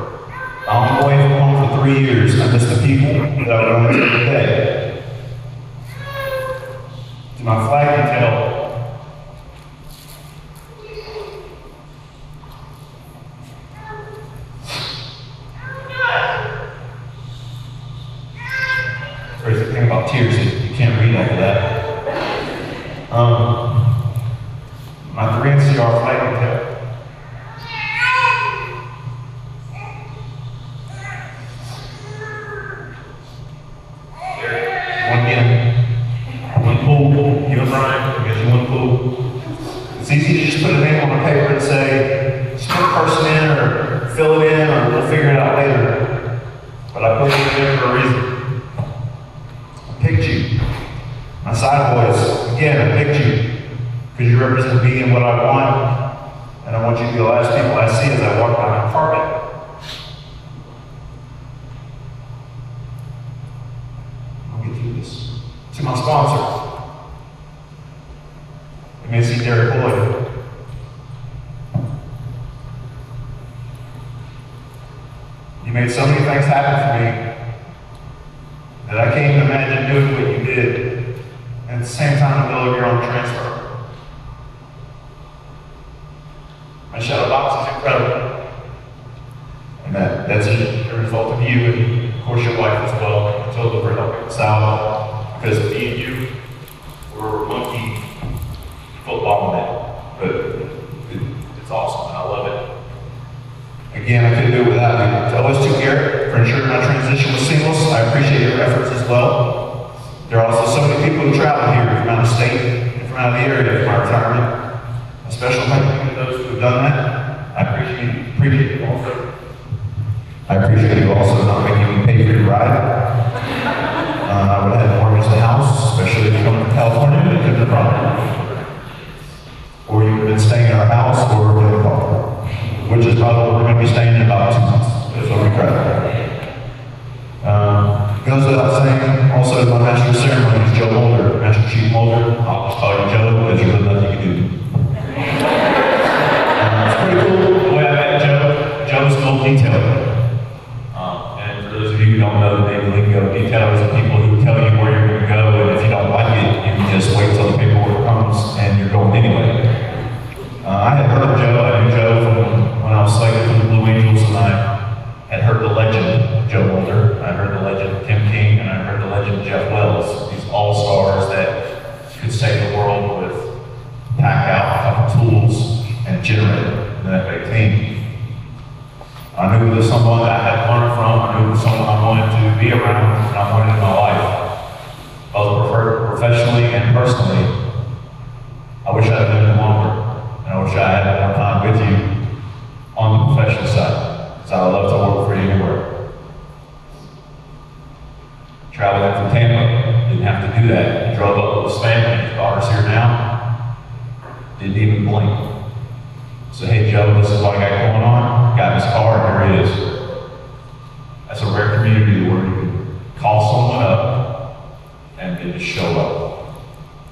I'm away from home for 3 years. I miss the people that I would only every day. To my flag detail, there's a thing about tears that you can't read after that. My 3 NCR flag detail. One pool, you and Brian, I guess you one pool. It's easy to just put a name on a paper and say, just put a person in or fill it in or we'll figure it out later. But I put it in for a reason. I picked you. My side boys, again, I picked you because you represent me and what I want. And I want you to be the last people I see as I walk down my carpet. To my sponsor, you may see Derek Boyd. You made so many things happen for me that I can't even imagine doing what you did, and at the same time in the middle of your own transfer. My shadow box is incredible, and that's a result of you and of course your wife as well, Matilda, for helping us out. Because me and you were monkey football men, but it's awesome and I love it. Again, I couldn't do it without you. To OS2 Garrett for ensuring my transition was seamless. I appreciate your efforts as well. There are also so many people who travel here from out of state and from out of the area for my retirement. A special thank you to those who have done that. I appreciate you also. I appreciate you also not making me pay for your ride. I would have mortgaged the house, especially if you come from California, and couldn't have problem. Or you would have been staying in our house or in the car, which is probably what we're going to be staying in about 2 months. That's what we credit. Goes without saying, also my master of ceremonies, Joe Mulder, Master Chief Mulder. I'll just call you Joe because there's really nothing you can do. It's pretty cool the way I met Joe. Joe's full detail. For those of you who don't know, the Navy lingo, detailers are people who tell you where you're going to go, and if you don't like it, you can just wait till the paperwork comes and you're going anyway. I had heard of Joe. I knew Joe from when I was selected from the Blue Angels, and I had heard the legend of Joe Mulder. I heard the legend of Tim King, and I heard the legend of Jeff Wells. These all-stars that could save the world with pack out, couple tools, and generate that big team. I knew it was someone that I had learned from. I knew it was someone I wanted to be around and I wanted in my life, both professionally and personally. I wish I had lived longer, and I wish I had more time with you on the professional side, because I would love to work for you anywhere. Traveling from Tampa, didn't have to do that. He drove up with his family, his daughter's here now, didn't even blink. So, hey Joe, this is what I got going on. Got his car, and here it is. That's a rare community where you can call someone up and they just show up.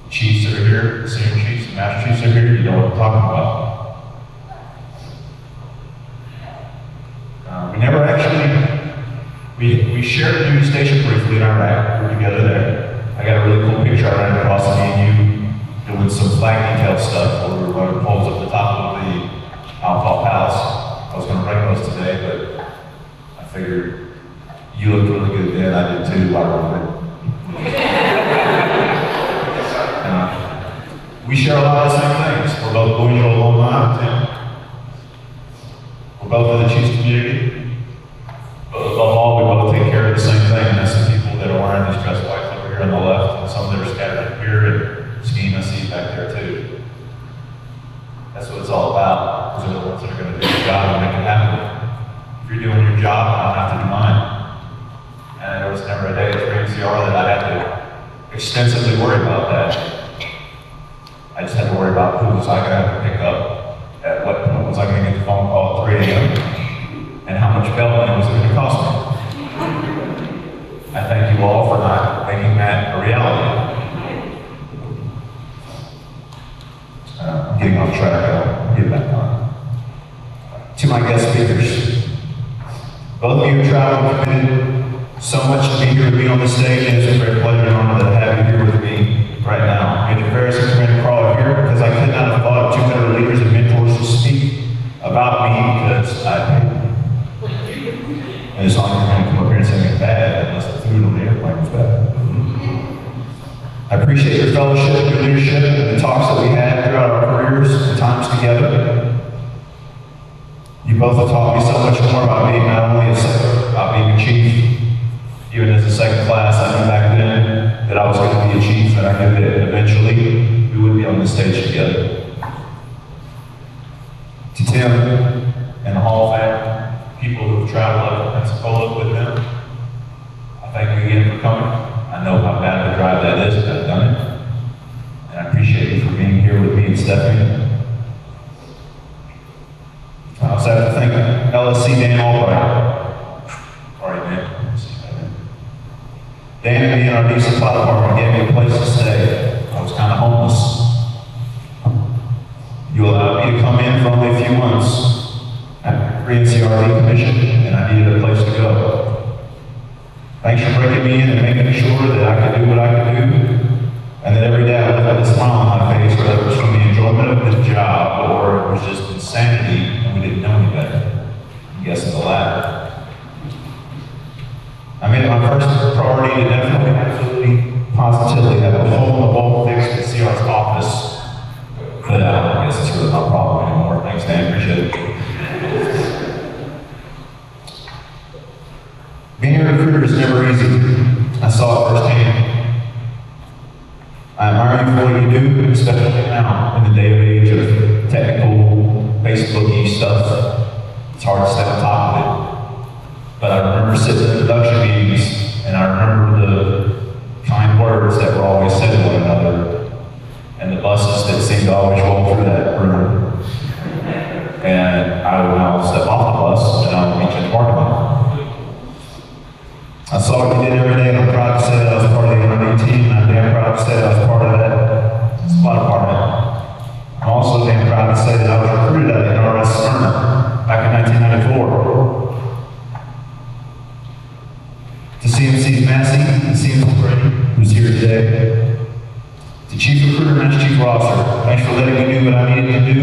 The chiefs that are here, the senior chiefs, the master chiefs are here, you know what I'm talking about. We We shared a news station briefly in Iraq. We were together there. I got a really cool picture I ran across of me and you doing some flag detail stuff where we were running poles up the top of the Al-Fal Palace. I was going to bring those today, but I figured you looked really good then. I did too. I remember. We share a lot of the same things. We're both Louisville alumni, Tim. We're both in the Chiefs community. But above all, we both take care of the same thing, and that's the people that are wearing these dress whites over here on the left, and some that are scattered here, and Scheme I see back there too. That's what it's all about. Those are the ones that are going to do the job and make it happen. If you're doing your job, I don't have to do mine. And there was never a day at 3NCR that I had to extensively worry about that. I just had to worry about who was I going to have to pick up, at what point was I going to get the phone call at 3 a.m., and how much bail money was it going to cost me. I thank you all for not making that a reality. I'm getting off track, I'll get back on. To my guest speakers, both of you have traveled and committed so much to be here with me on the stage, and it's a great pleasure and honor to have you here with me right now. Major Ferris and Commander Carl are here because I could not have thought of 200 leaders and mentors to speak about me because I paid them. And it's not going to come up here and say anything bad unless the food on the airplane was bad. I appreciate your fellowship, your leadership, and the talks that we had throughout our careers and times together. You both have taught me so much more about being not only about being a chief. Even as a second class, I knew back then that I was going to be a chief, and I knew that eventually we would be on the stage together. To Tim and the Hall family, people who have traveled up to Pensacola with them, I thank you again for coming. I know how bad of a drive that is, but I've done it. And I appreciate you for being here with me and Stephanie. I also have to thank LSC Dan Albright. All right, Dan. Dan and me in our diesel supply department gave me a place to stay. I was kind of homeless. You allowed me to come in for only a few months after 3NCR decommissioned, and I needed a place to go. Thanks for breaking me in and making sure that I could do what I could do, and that every day I left with a smile on my face, whether it was from the enjoyment of the job or it was just insanity and we didn't know any better. I'm guessing the latter. I made it my first priority to definitely, absolutely, positively have a hole in the wall fixed at CR's office. But I guess it's really not a problem anymore. Thanks, Dan. Appreciate it. Being a recruiter is never easy. I saw it firsthand. I admire you for what you do, especially now in the day and age of technical, Facebook-y stuff. It's hard to stay on top of it. But I remember sitting in production meetings, and I remember the kind words that were always said to one another, and the buses that seemed to always roll through that room. And I would now step off the bus, and I would meet you in the parking lot. I saw what you did every day, and I'm proud to say that I was part of the NRD team, and I'm damn proud to say that I was part of that supply department. I'm also damn proud to say that I was recruited at the NRS Smyrna back in 1994. To CMC's Massey and CMC Brady, who's here today. To Chief Recruiter, Master Chief Officer, thanks for letting me do what I needed to do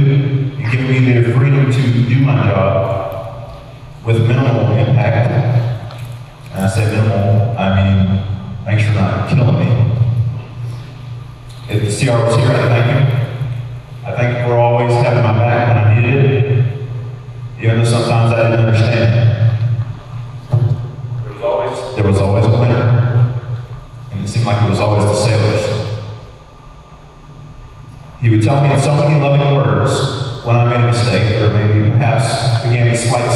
and giving me the freedom to do my job with minimal impact. And I say minimal, I mean, thanks for not killing me. If the CR was here, I thank him. I thank him for always having my back when I needed it, even though sometimes I didn't understand. There was always a winner, and it seemed like it was always the sailors. He would tell me in so many loving words when I made a mistake, or maybe perhaps began a slight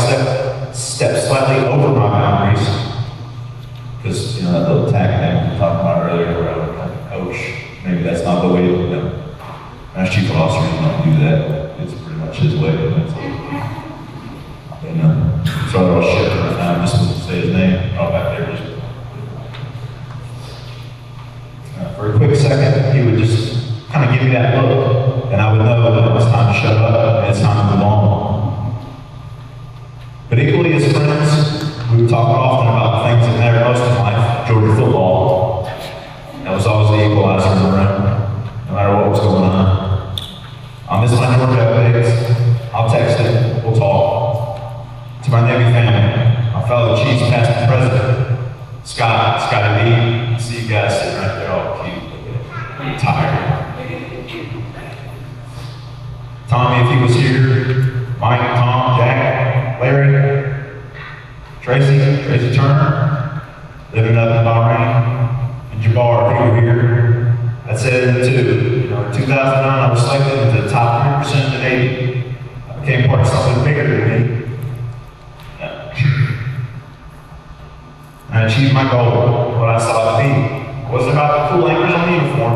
step slightly over my boundaries. Because, you know, that little tag thing we talked about earlier where I would kind of coach, maybe that's not the way to do it. As Chief Officer, you don't do that. It's pretty much his way. And so they're all shit right now. I'm just going to say his name. Oh, back there. For a quick second, he would just kind of give me that look, and I would know that it was time to shut up and it's time to move on. But equally as friends, we would talk often about things Tracy Turner, living up in Bahrain, and Jabbar, if you were here. That's it too. You know, in 2009, I was selected into the top 3% of the Navy. I became part of something bigger than me. I achieved my goal, what I saw it to be. It wasn't about the cool anchors on the uniform.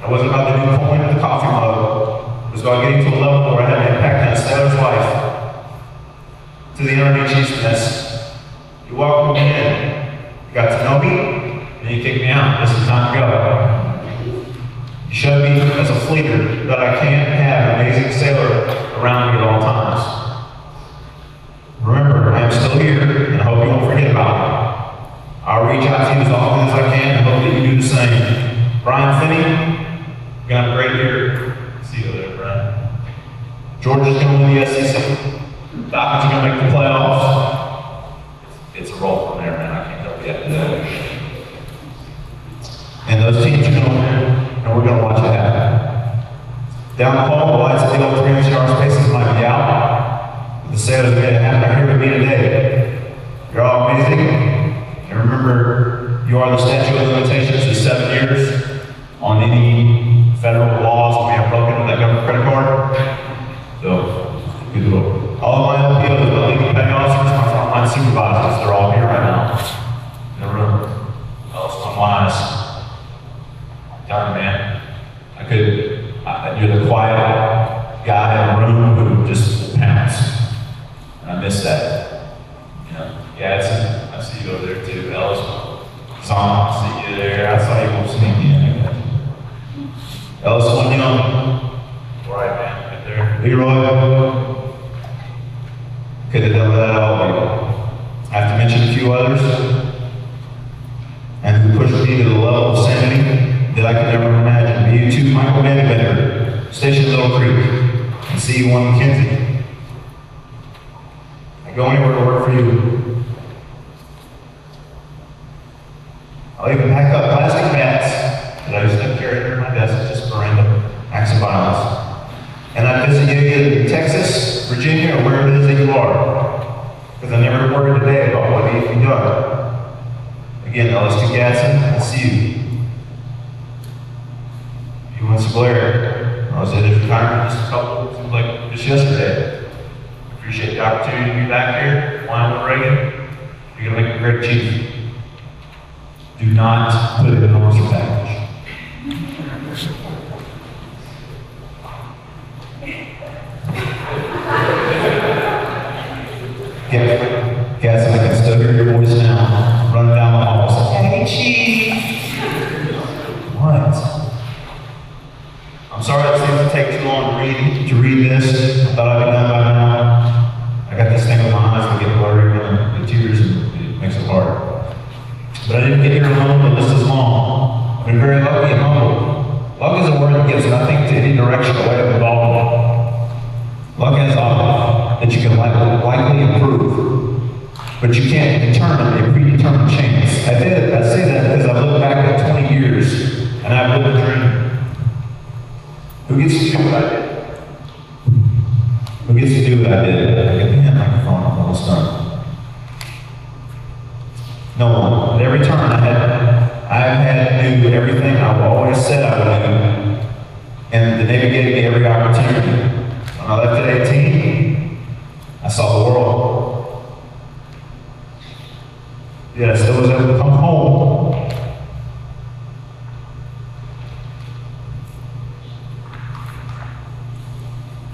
It wasn't about the new coin in the coffee mug. It was about getting to a level where I had an impact on a sailor's life. To the NRD Chiefs mess, you welcomed me in. You got to know me, and you kicked me out. This is time to go. You showed me as a fleeter that I can't have an amazing sailor around me at all times. Remember, I am still here, and I hope you won't forget about me. I'll reach out to you as often as I can and hope that you do the same. Brian Finney, you're gonna have a great year. See you there, Brian. George is gonna win the SEC. Falcons are gonna make the playoffs. It's a roll from there, man. I can't help you after and those teams are gonna win, and we're gonna watch it happen. Down the hall, the lights at the old 300-yard spaces might be out. But the Sailors made it happen here with me today. You're all amazing. And remember, you are the statute of limitations is 7 years on any federal laws we have broken with that government credit card. So, good luck. All of my LPOs, my legal petty officers, my frontline supervisors, they're all here right now in the room. I'm wise. Darn man, you're the quiet guy in the room who just pounds. And I miss that. You know, Gadsden. I see you over there too, Ellis. Zon, I see you there. I saw you go sneaking in. Ellis, one young. Right, man, right there. Leroy. Could have done that all. I have to mention a few others. And who pushed me to the level of sanity that I could never imagine. BU2 Michael Vandenbender, Station Little Creek, and CU1 McKenzie. I go anywhere to work for you. I'll even pack up plastic mats that I used to carry under my desk just for random acts of violence. And I visit you in Texas, Virginia, or wherever it is that you are. Because I never worried today about what needs to be done. Again, LS2 Gadsden, I see you. You want some Blair? I was at his retirement seems like just yesterday. Appreciate the opportunity to be back here, flying with Reagan. You're gonna make a great chief. Do not put it in a monster package. Gadsden, I can still hear your voice now, running down the hall. Hey, Chief. What? I'm sorry it seems to take too long to read this. I thought I'd be done by now. I got this thing with my eyes that get blurry and the tears, and it makes it hard. But I didn't get here alone, the list is long. I've been very lucky and humble. Luck is a word that gives nothing to any direction or way of involvement. Luck is that you can likely improve, but you can't determine a predetermined chance. I say that because I look back at 20 years and I've lived a dream. Who gets to do what I did? Who gets to do what I did? I get the hand microphone, I'm almost done. No one. At every turn I've had to do everything I've always said I would do, and the Navy gave me every opportunity. When I left at 18, I saw the world. Yes, I was able to come home.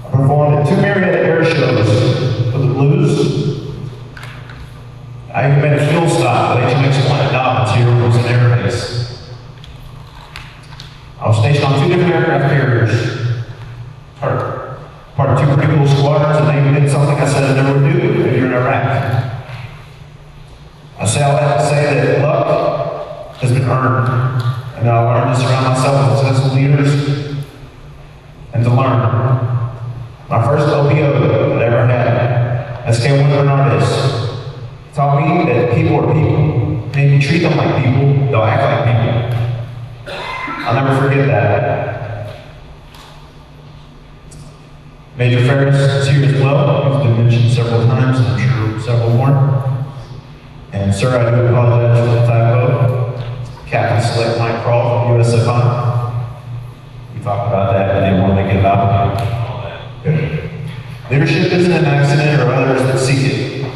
I performed at 2 Marriott air shows for the Blues. I even made a fuel stop at HMX Planet Dobbins here when I was in Air Base. I was stationed on 2 different aircraft carriers. Part of 2 pretty cool squadrons, and they did something I said I never would do if you're in Iraq. I say all that to say that luck has been earned, and I learned to surround myself with successful leaders and to learn. My first LPO that I ever had, SK1 Bernardis, taught me that people are people. And if you treat them like people, they'll act like people. I'll never forget that. Major Ferris is here as well. He's been mentioned several times, and I'm sure several more. sir, I do apologize for the typo. Captain Select Mike Crawl from USFI. We talked about that, I didn't want to make it about it. Good. Leadership isn't an accident or others that seek it.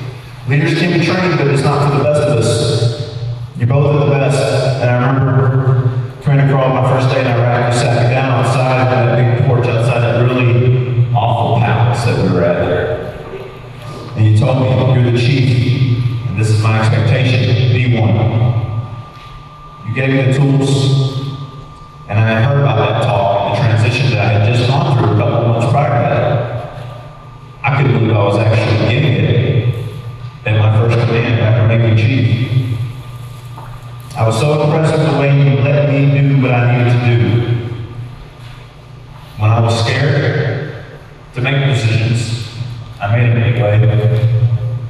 Leaders can be trained, but it's not for the best of us. You both are the best, and I remember trying to crawl my first day in Iraq. You sat me down outside on that big porch outside that really awful palace that we were at there. And you told me, you're the chief, and this is my expectation, be one. You gave me the tools, and I had heard about that talk and the transition that I had just gone through a couple of months prior to that. I couldn't believe I was actually getting it at my first command after making chief. I was so impressed with the way you let me do what I needed to do. When I was scared to make decisions, I made them anyway.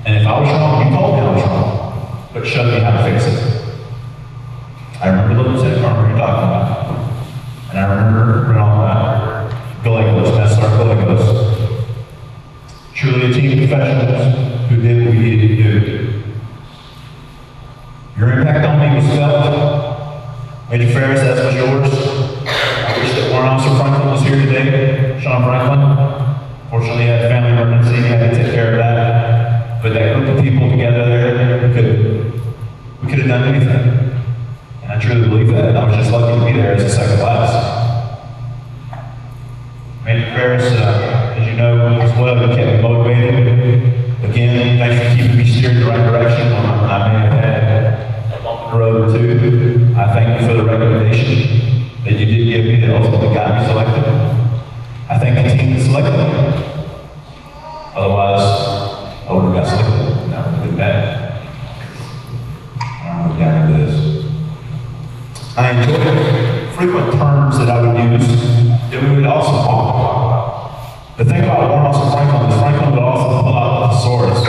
And if I was wrong, you told me I was wrong, but showed me how to fix it. I remember those that farmer you're talking about. And I remember Gallegos, Master Gallegos. Truly a team of professionals who did what we needed to do. Your impact on me was felt. Major Ferris, as was yours. I wish that Warrant Officer Franklin was here today, Sean Franklin. Fortunately, he had a family emergency, he had to take care of that. But that group of people together there, we could have done anything. And I truly believe that. I was just lucky to be there as a second class. Major Ferris, as you know as well, you kept me motivated. Again, thanks for keeping me steered in the right direction when I may have had a bump in the road or two. I thank you for the recommendation that you did give me that ultimately got me selected. I thank the team that selected me. Otherwise, I would have got selected. That would have been bad. I don't know what got into this. I enjoyed frequent terms that I would use that we would also talk about. The thing about Warrant Officer Franklin is Franklin would also pull out a thesaurus,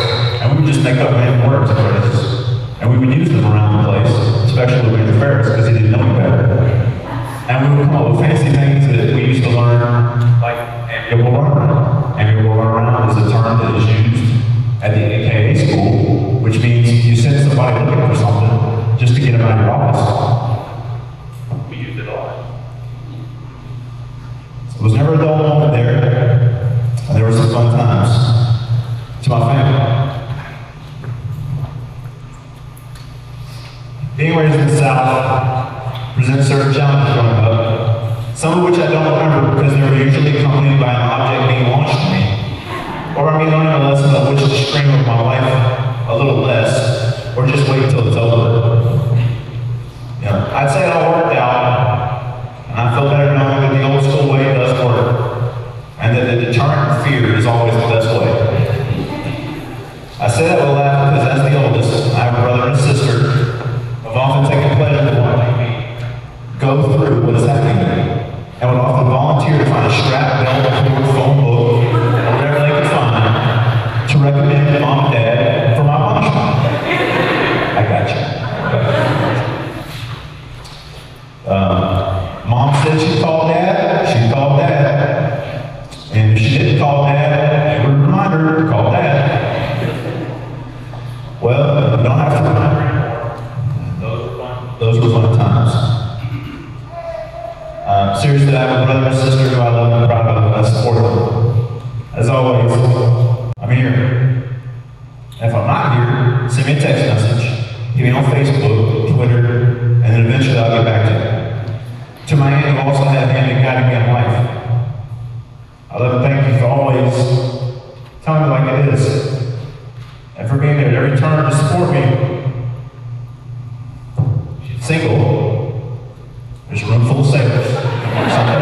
and we would just make up random words and phrases. And we would use them around the place, especially with Major Ferris, because he didn't know any better. And we would come up with fancy things that we used to learn, like amiable runaround. Amiable runaround is a term that is used at the AKA school, which means you send somebody looking for something just to get them out of your office. We used it a lot. So it was never a dull moment there, and there were some fun times to my family. Being raised in the South presents certain challenges growing up, some of which I don't remember because they were usually accompanied by an object being launched at me, or me learning a lesson of which to stream of my life a little less, or just wait until it's over. You know, I'd say it all worked out, and I feel better knowing that the old school way does work, and that the deterrent of fear is always the best way. I say that with a laugh because as the oldest, I have a brother and sister. I've often taken pleasure in watching me go through what is happening to me, and would often volunteer to find a strap, belt, cord, phone book, or whatever they could find to recommend to mom and dad for my punishment. I got you. Mom said she'd call dad, she called dad. And if she didn't call dad, they would remind her to call dad. Well, you don't have to remind her. Those were fun times. Seriously, I have a brother and sister who I love and proud of, and I support them. As always, I'm here. And if I'm not here, send me a text message, get me on Facebook, Twitter, and then eventually I'll get back to you. To my aunt who also had a hand in guiding me in life, I love and thank you for always telling me like it is, and for being there at every turn to support me. Single, there's a room full of sailors. Something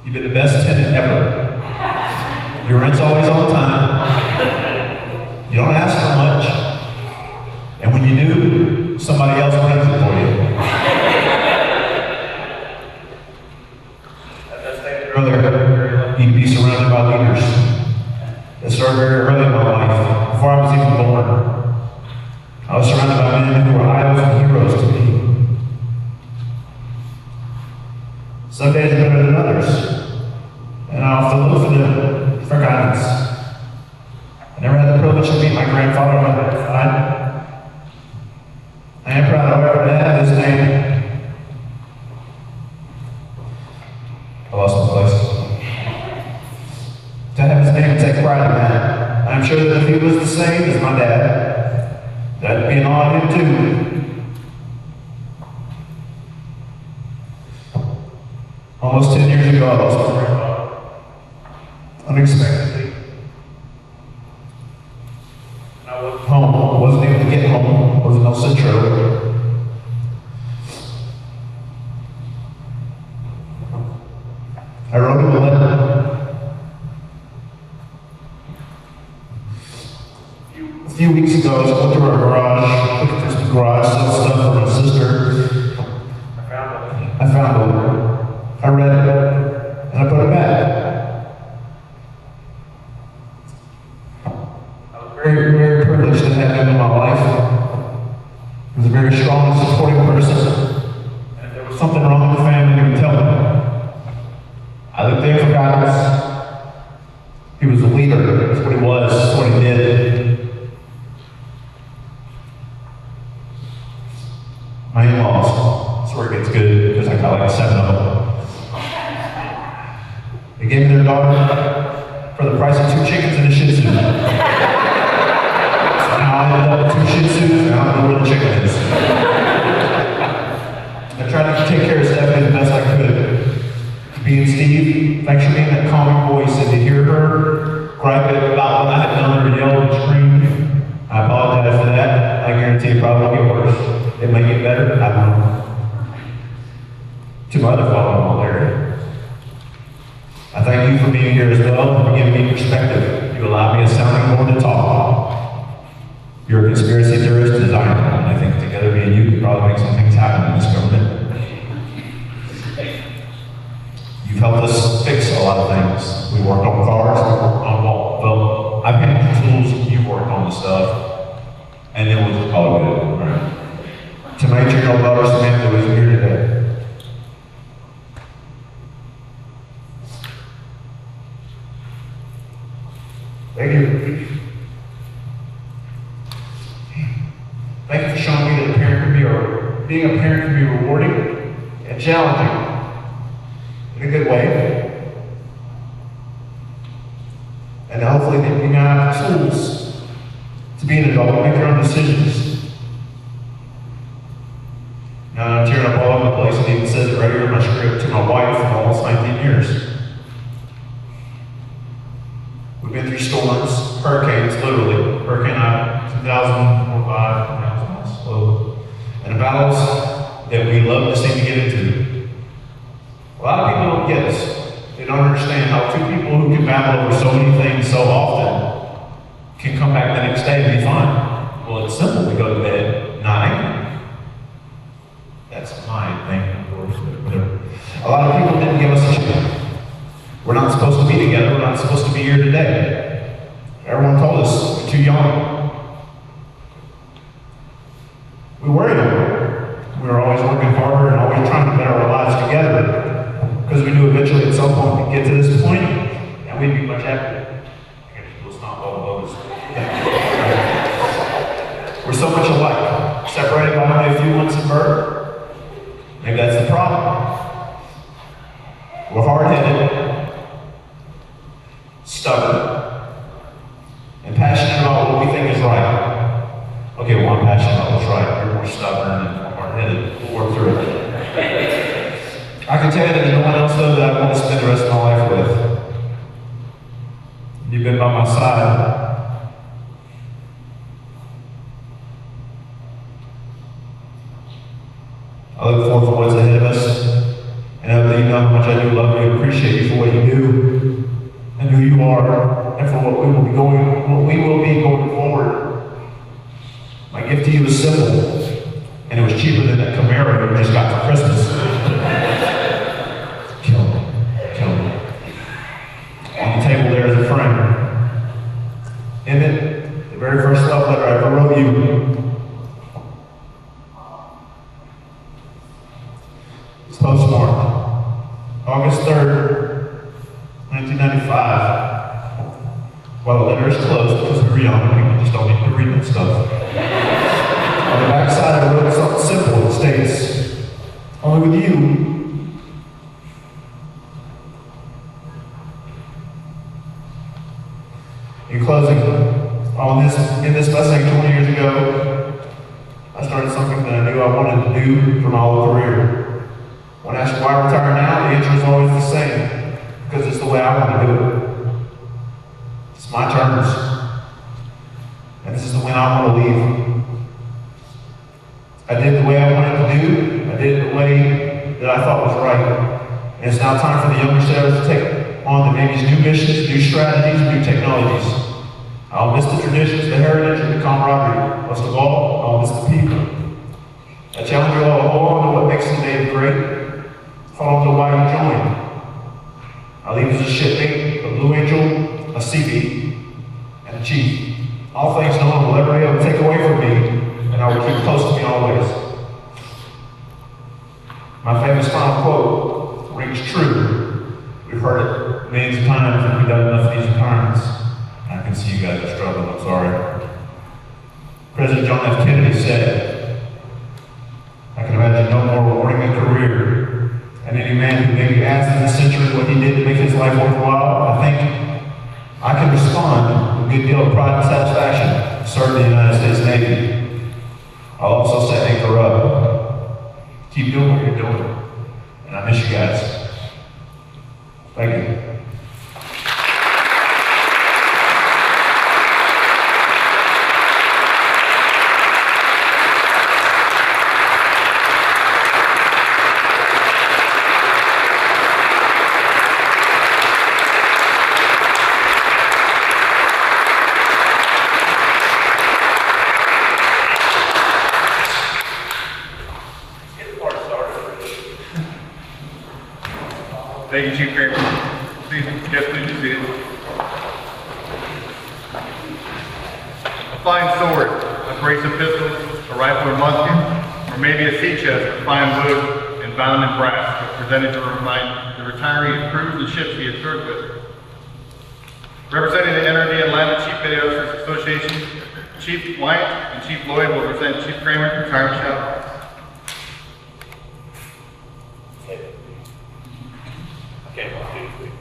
You've been the best tenant ever. Your rent's always on time. You don't ask for much. And when you do, somebody else rents it for you. As I stated earlier, you need to be surrounded by leaders. It started very early in my life, before I was even born. I was surrounded by men who were idols and heroes to me. Some days are better than others, and I often look for them for guidance. I never had the privilege to meet my grandfather on my dad's side. I am proud, however, to have his name. I lost my place. To have his name and take pride in that. I'm sure that if he was the same as my dad, that'd be an honor him too. Almost 10 years ago, I lost my grandfather. Unexpectedly. I wasn't home. I wasn't able to get home. There was no Centro. I wrote him a letter. A few weeks ago, I was going through our garage, looking through some garage sale stuff for my sister. I found it. I read it, and I put it back. I was very, very privileged to have him in my life. He was a very strong and supporting person. And if there was something wrong with the family, he would tell me. I looked there for guidance. He was a leader. That's what he was. That's what he did. My in-laws. That's where it gets good, because I got like 7 of them. They gave me their daughter for the price of 2 chickens and a Shih Tzu. So now I ended up with 2 Shih Tzus, and I don't know where the chicken is. I tried to take care of Stephanie the best I could. Being Steve, thanks for being that calming voice, and to hear her gripe about what I had done or yell and scream, I apologize for that. I guarantee it probably won't get worse. It may get better, I don't know. To my other father-in-law, Larry. I thank you for being here as well and for giving me perspective. You allow me a sounding board to talk. You're a conspiracy theorist designer, and I think together me and you can probably make some things happen in this government. You've helped us fix a lot of things. We worked on cars, we worked on walls. Well, I've had the tools, you worked on the stuff, and then we'll just call it good, right? To my 8-year-old daughter Samantha, who is here today. Thank you. Thank you for showing me that being a parent can be rewarding and challenging in a good way. And hopefully that you now have tools to be an adult and make your own decisions. Now I'm tearing up all over the place, and it even says it right here in my script, to my wife for almost 19 years. We've been through storms, hurricanes, literally. Hurricane 2005, and the battles that we love to seem to get into. A lot of people don't get us. They don't understand how 2 people who can battle over so many things so often can come back the next day and be fine. Well, it's simple. We go to bed not angry. That's my thing, of course. A lot of people didn't give us a chance. We're not supposed to be together. We're not supposed to be here today. Everyone told us we're too young. We worried over it. We were always working harder and always trying to better our lives together, because we knew eventually at some point we'd get to this point and we'd be much happier. Let's not all those. We're so much alike, separated by only a few months of birth. Maybe that's the problem. We're hard-headed, stubborn, and passionate about what we think is right. Okay, well, I'm passionate about what's right. You're more stubborn and more hard-headed. We'll work through it. I can tell you there's no one else, though, that I want to spend the rest of my life with. You've been by my side. I look forward to what's ahead of us, and over the you know how much I do love you and appreciate you for what you do and who you are and for what we will be going forward. My gift to you is simple, and it was cheaper than that Camaro you just got for Christmas. Kill me. On the table there is a frame. In it, the very first love letter I ever wrote you. It's postmarked August 3rd, 1995. While the letter is closed because we were young and people just don't need to read that stuff. On the back side I wrote something simple. It states, only with you. In closing, in this blessing 20 years ago, I started something that I knew I wanted to do for my whole career. When asked why I retire now, the answer is always the same, because it's the way I want to do it. It's my terms, and this is the way I want to leave. I did it the way I wanted to do, I did it the way that I thought was right. And it's now time for the younger sailors to take on the Navy's new missions, new strategies, new technologies. I'll miss the traditions, the heritage, and the camaraderie. Most of all, I'll miss the people. I challenge you all to hold on to what makes the Navy great. Hold on to why you joined. I leave as a shipmate, a Blue Angel, a Sea and a Chief. All things no one will ever be able to take away from me, and I will keep close to me always. My famous final quote rings true. We've heard it millions of times, and we've done enough of these retirements. I can see you guys are struggling, I'm sorry. President John F. Kennedy said, I can imagine no more rewarding a career, and any man who maybe asked in this century what he did to make his life worthwhile, I think I can respond with a good deal of pride and satisfaction to serve the United States Navy. I'll also set anchor up. Keep doing what you're doing, and I miss you guys. Thank you. Thank you, Chief Kramer. Please be seated. A fine sword, a brace of pistols, a rifle or musket, or maybe a sea chest of fine wood and bound in brass was presented to remind the retiree of crews and ships he had served with. Representing the NRD Atlanta Chief Petty Officers Association, Chief Wyant and Chief Lloyd will present Chief Kramer's retirement shout.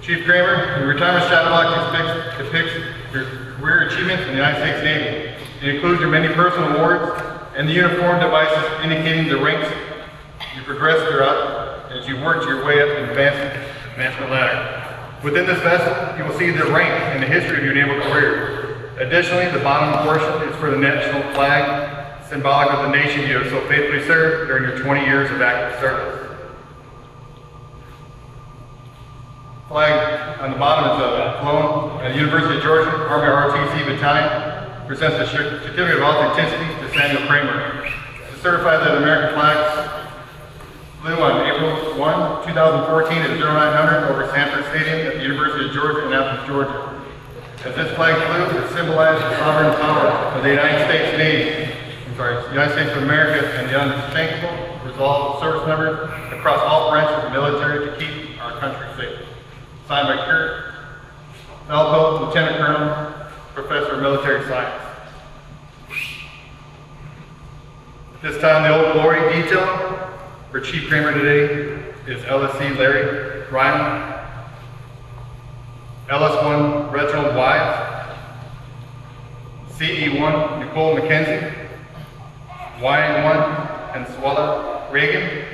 Chief Kramer, the retirement shadow box depicts your career achievements in the United States Navy. It includes your many personal awards and the uniform devices indicating the ranks you progressed throughout as you worked your way up the advancement ladder. Within this vest, you will see the rank and the history of your naval career. Additionally, the bottom portion is for the national flag, symbolic of the nation you have so faithfully served during your 20 years of active service. Flag on the bottom is flown at the University of Georgia Army ROTC Battalion. Presents the certificate of authenticity to Samuel Kramer. To certify that the American flag flew on April 1, 2014 at 0900 over Sanford Stadium at the University of Georgia in Athens, Georgia. As this flag flew, it symbolized the sovereign power of the United States of America and the unthinkable resolve of service members across all branches of the military to keep our country safe. Signed by Kurt Melko, Lieutenant Colonel, Professor of Military Science. At this time, the Old Glory detail for Chief Kramer today is LSC Larry Ryan, LS1 Reginald Wise, CE1 Nicole McKenzie, YN1 Answala Reagan,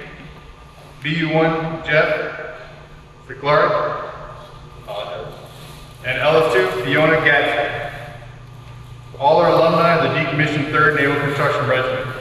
BU1 Jeff Ziegler, and LS2 Fiona Gadsden. All are alumni of the decommissioned 3rd Naval Construction Regiment.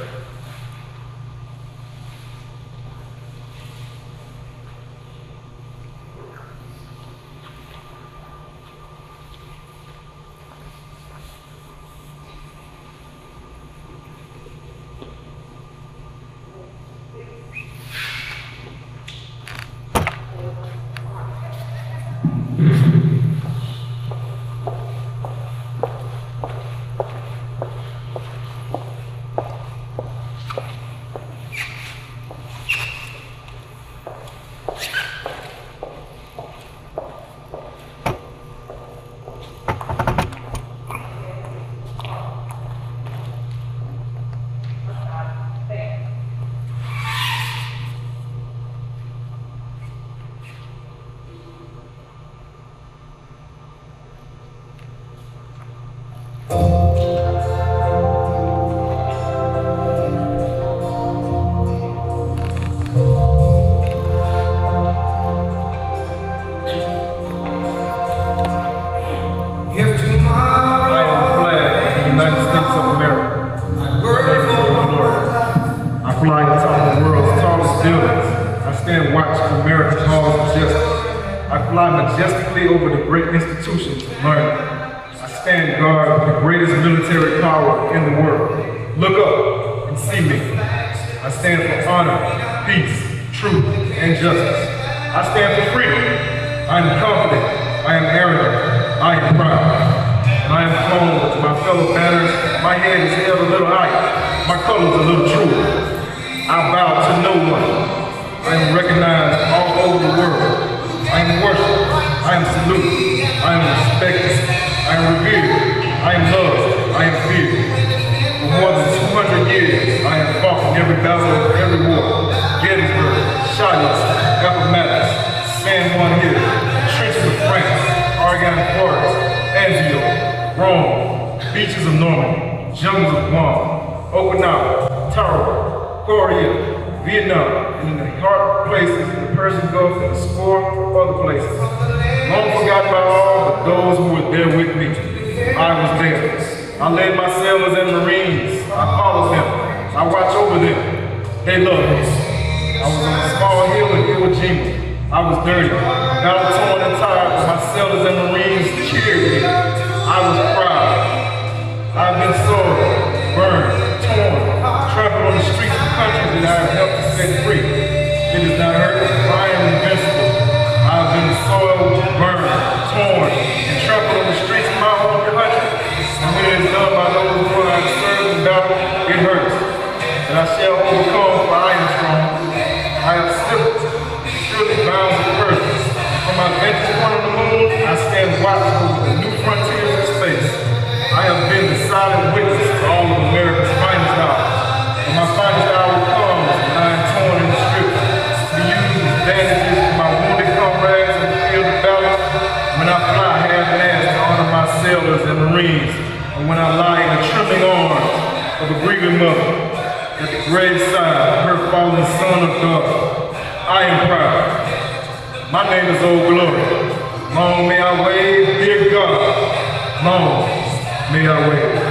of the world's tallest buildings. I stand watch in America's halls of justice. I fly majestically over the great institutions of learning. I stand guard with the greatest military power in the world. Look up and see me. I stand for honor, peace, truth, and justice. I stand for freedom. I am confident. I am arrogant. I am proud. And I am flown to my fellow banners. My head is held a little high. My colors a little truer. I bow to no one. I am recognized all over the world. I am worshipped. I am saluted. I am respected. I am revered. I am loved. I am feared. For more than 200 years, I have fought in every battle of every war. Gettysburg, Shiloh, Appomattox, San Juan Hill, trenches of France, Argonne Forest, Anzio, Rome, beaches of Normandy, jungles of Guam, Okinawa, Tarawa, Korea, Vietnam, and in the heart places in the Persian Gulf and a score of other places. Long forgotten by all but those who were there with me. I was there. I led my sailors and Marines. I followed them. I watched over them. They loved me. I was on a small hill in Iwo Jima. I was dirty, battle torn and tired, but my sailors and Marines cheered me. I was proud. I've been soiled, burned, torn, trampled on the streets of countries that I have helped to set free. It does not hurt, for I am invincible. I have been soiled, burned, torn, and trampled on the streets of my own country. And when it is done by those who I have served in battle, it hurts. And I shall overcome, for I am strong. I have slipped, surely bounds of purpose. From my vantage point on the moon, I stand watch over the new frontiers of space. I have been the silent witness to all of America's finest hours. And my finest hour comes when I am torn and stripped, to be used as bandages for my wounded comrades in the field of battle. When I fly half-mast to honor my sailors and Marines, and when I lie in the trembling arms of a grieving mother at the graveside of her fallen son of God, I am proud. My name is Old Glory. Long may I wave, dear God. Long may I wave.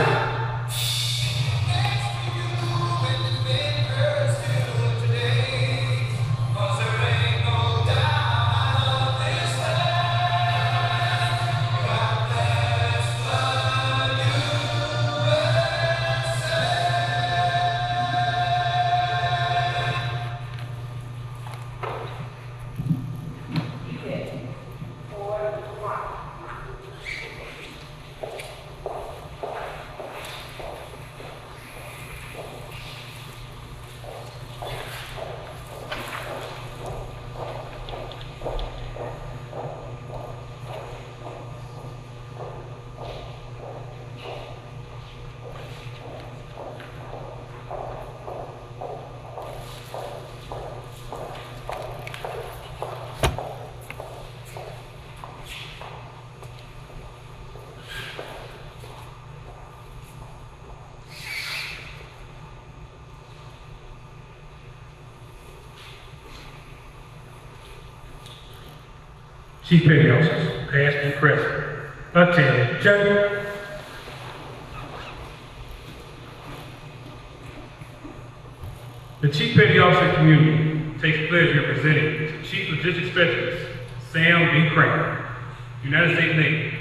Chief Petty Officers, past and present, attention. The Chief Petty Officer community takes pleasure in presenting to Chief Logistics Specialist Sam B. Kramer, United States Navy,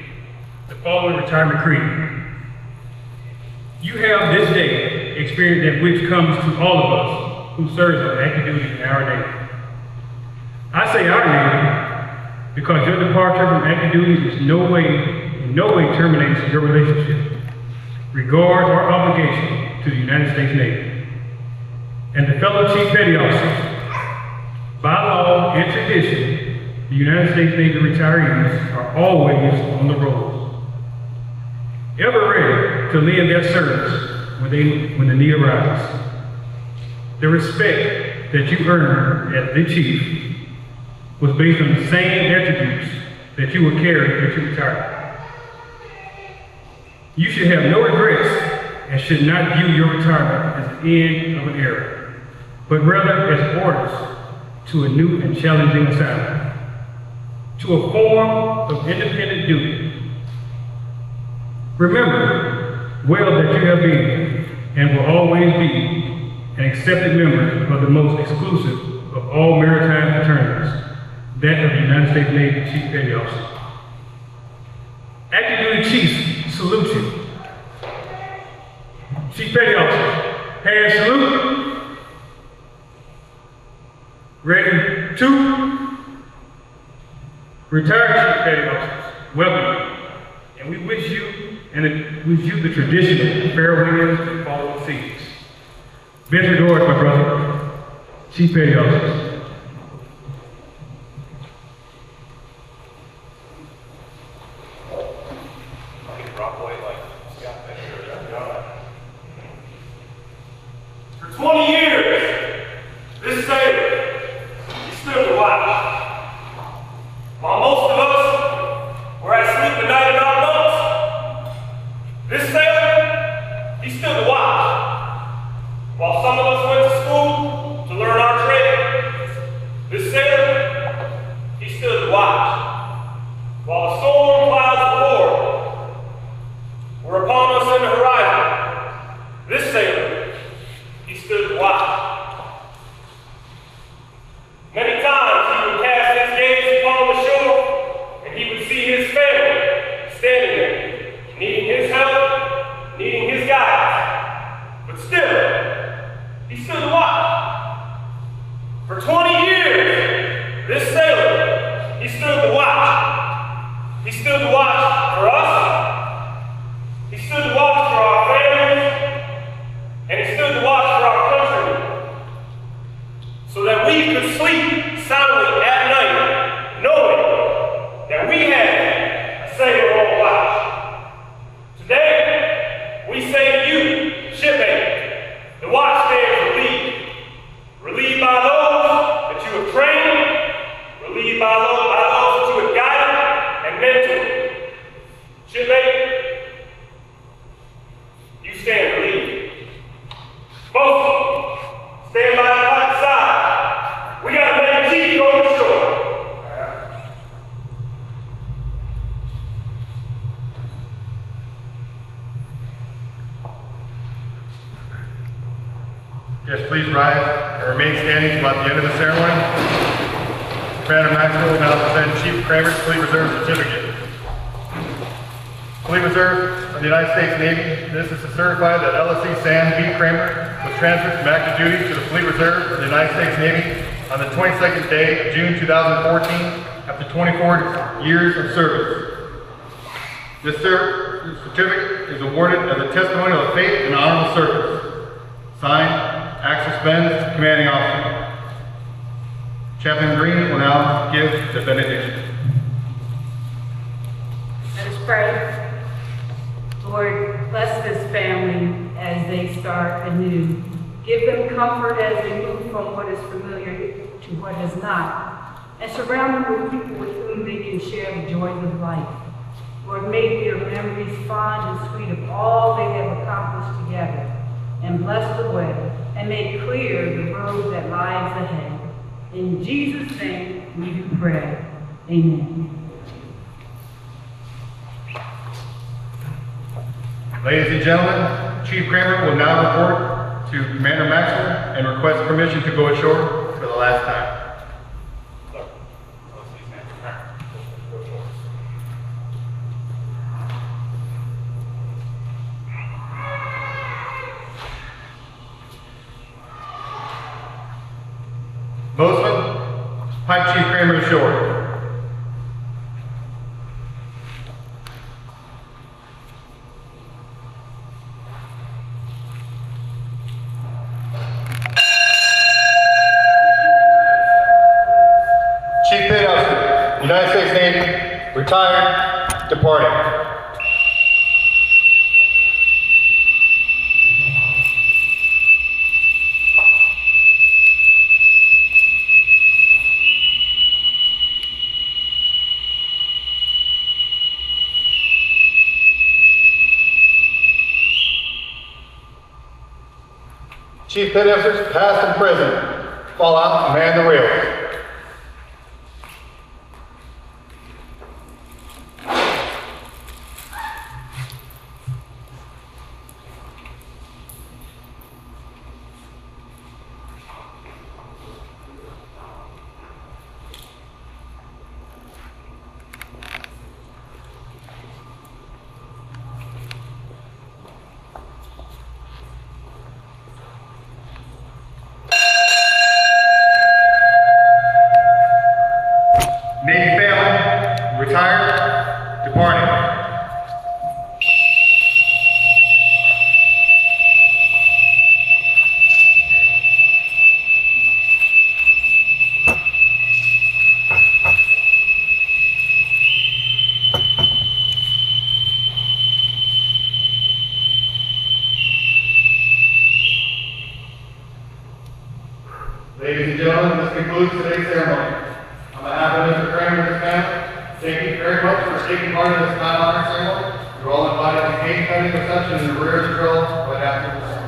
the following retirement creed. You have this day experienced that which comes to all of us who serves on active duty in our Navy. I say our Navy because your departure from active duty is in no way terminates your relationship, regard, or obligation to the United States Navy. And the fellow Chief Petty Officers, by law and tradition, the United States Navy retirees are always on the rolls, ever ready to lend their service when the need arises. The respect that you earn as the Chief was based on the same attributes that you will carry at your retirement. You should have no regrets and should not view your retirement as the end of an era, but rather as orders to a new and challenging assignment, to a form of independent duty. Remember well that you have been and will always be an accepted member of the most exclusive of all maritime fraternities, that of the United States Navy Chief Petty Officer. Active duty chiefs salute you. Chief Petty Officer, hand salute. Ready, two. Retired Chief Petty Officers, welcome you. And we wish you the tradition of fair winds and following seas. Venture doors, my brother. Chief Petty Officers. For 20 years, this sailor, he stood the watch. While most of us were asleep the night in our boats, this sailor, he stood the watch. While some of us went to school to learn our trade, this sailor, he stood the watch. While the storm clouds of war were upon us in the horizon, this sailor, he stood the watch. Many times he would cast his gaze upon the shore, and he would see his family standing there, needing his help, needing his guidance. But still, he stood the watch. For 20 years, this sailor, he stood the watch. He stood the watch for us. He stood the watch for our families. And he stood the watch for our country, so that we could sleep soundly at night, knowing that we had a sailor on watch. Today, we say to you, shipmate, the watch stands relieved. Relieved by those that you have trained, relieved by those that you have guided and mentored. Shipmate, you stand relieved. Folks, stand by the right side. We got to make a G on the shore. Yes, please rise and remain standing until at the end of the ceremony. Commander Maxwell will now present Chief Kramer's Fleet Reserve Certificate. Fleet Reserve of the United States Navy, this is to certify that LSC Sam B. Kramer was transferred from active duty to the Fleet Reserve of the United States Navy on the 22nd day of June 2014 after 24 years of service. This certificate is awarded as a testimonial of faith and honorable service. Signed, Axel Spence, Commanding Officer. Chaplain Green will now give the benediction. Let us pray. Lord, bless this family as they start anew. Give them comfort as they move from what is familiar to what is not, and surround them with people with whom they can share the joys of life. Lord, make their memories fond and sweet of all they have accomplished together, and bless the way, and make clear the road that lies ahead. In Jesus' name we do pray. Amen. Ladies and gentlemen, Chief Kramer will now report to Commander Maxwell and request permission to go ashore for the last time. Boatswain, pipe Chief Kramer ashore. Chief Petty Officer, United States Navy, retired, departing. Chief Petty Officers, past and present, fall out and man the rails. retired, departing. Ladies and gentlemen, this concludes today's ceremony. On behalf of Mr. Kramer and his family, thank you very much for taking part in this time honor ceremony. You're all invited to cake cutting reception in the rear of the drill right after this.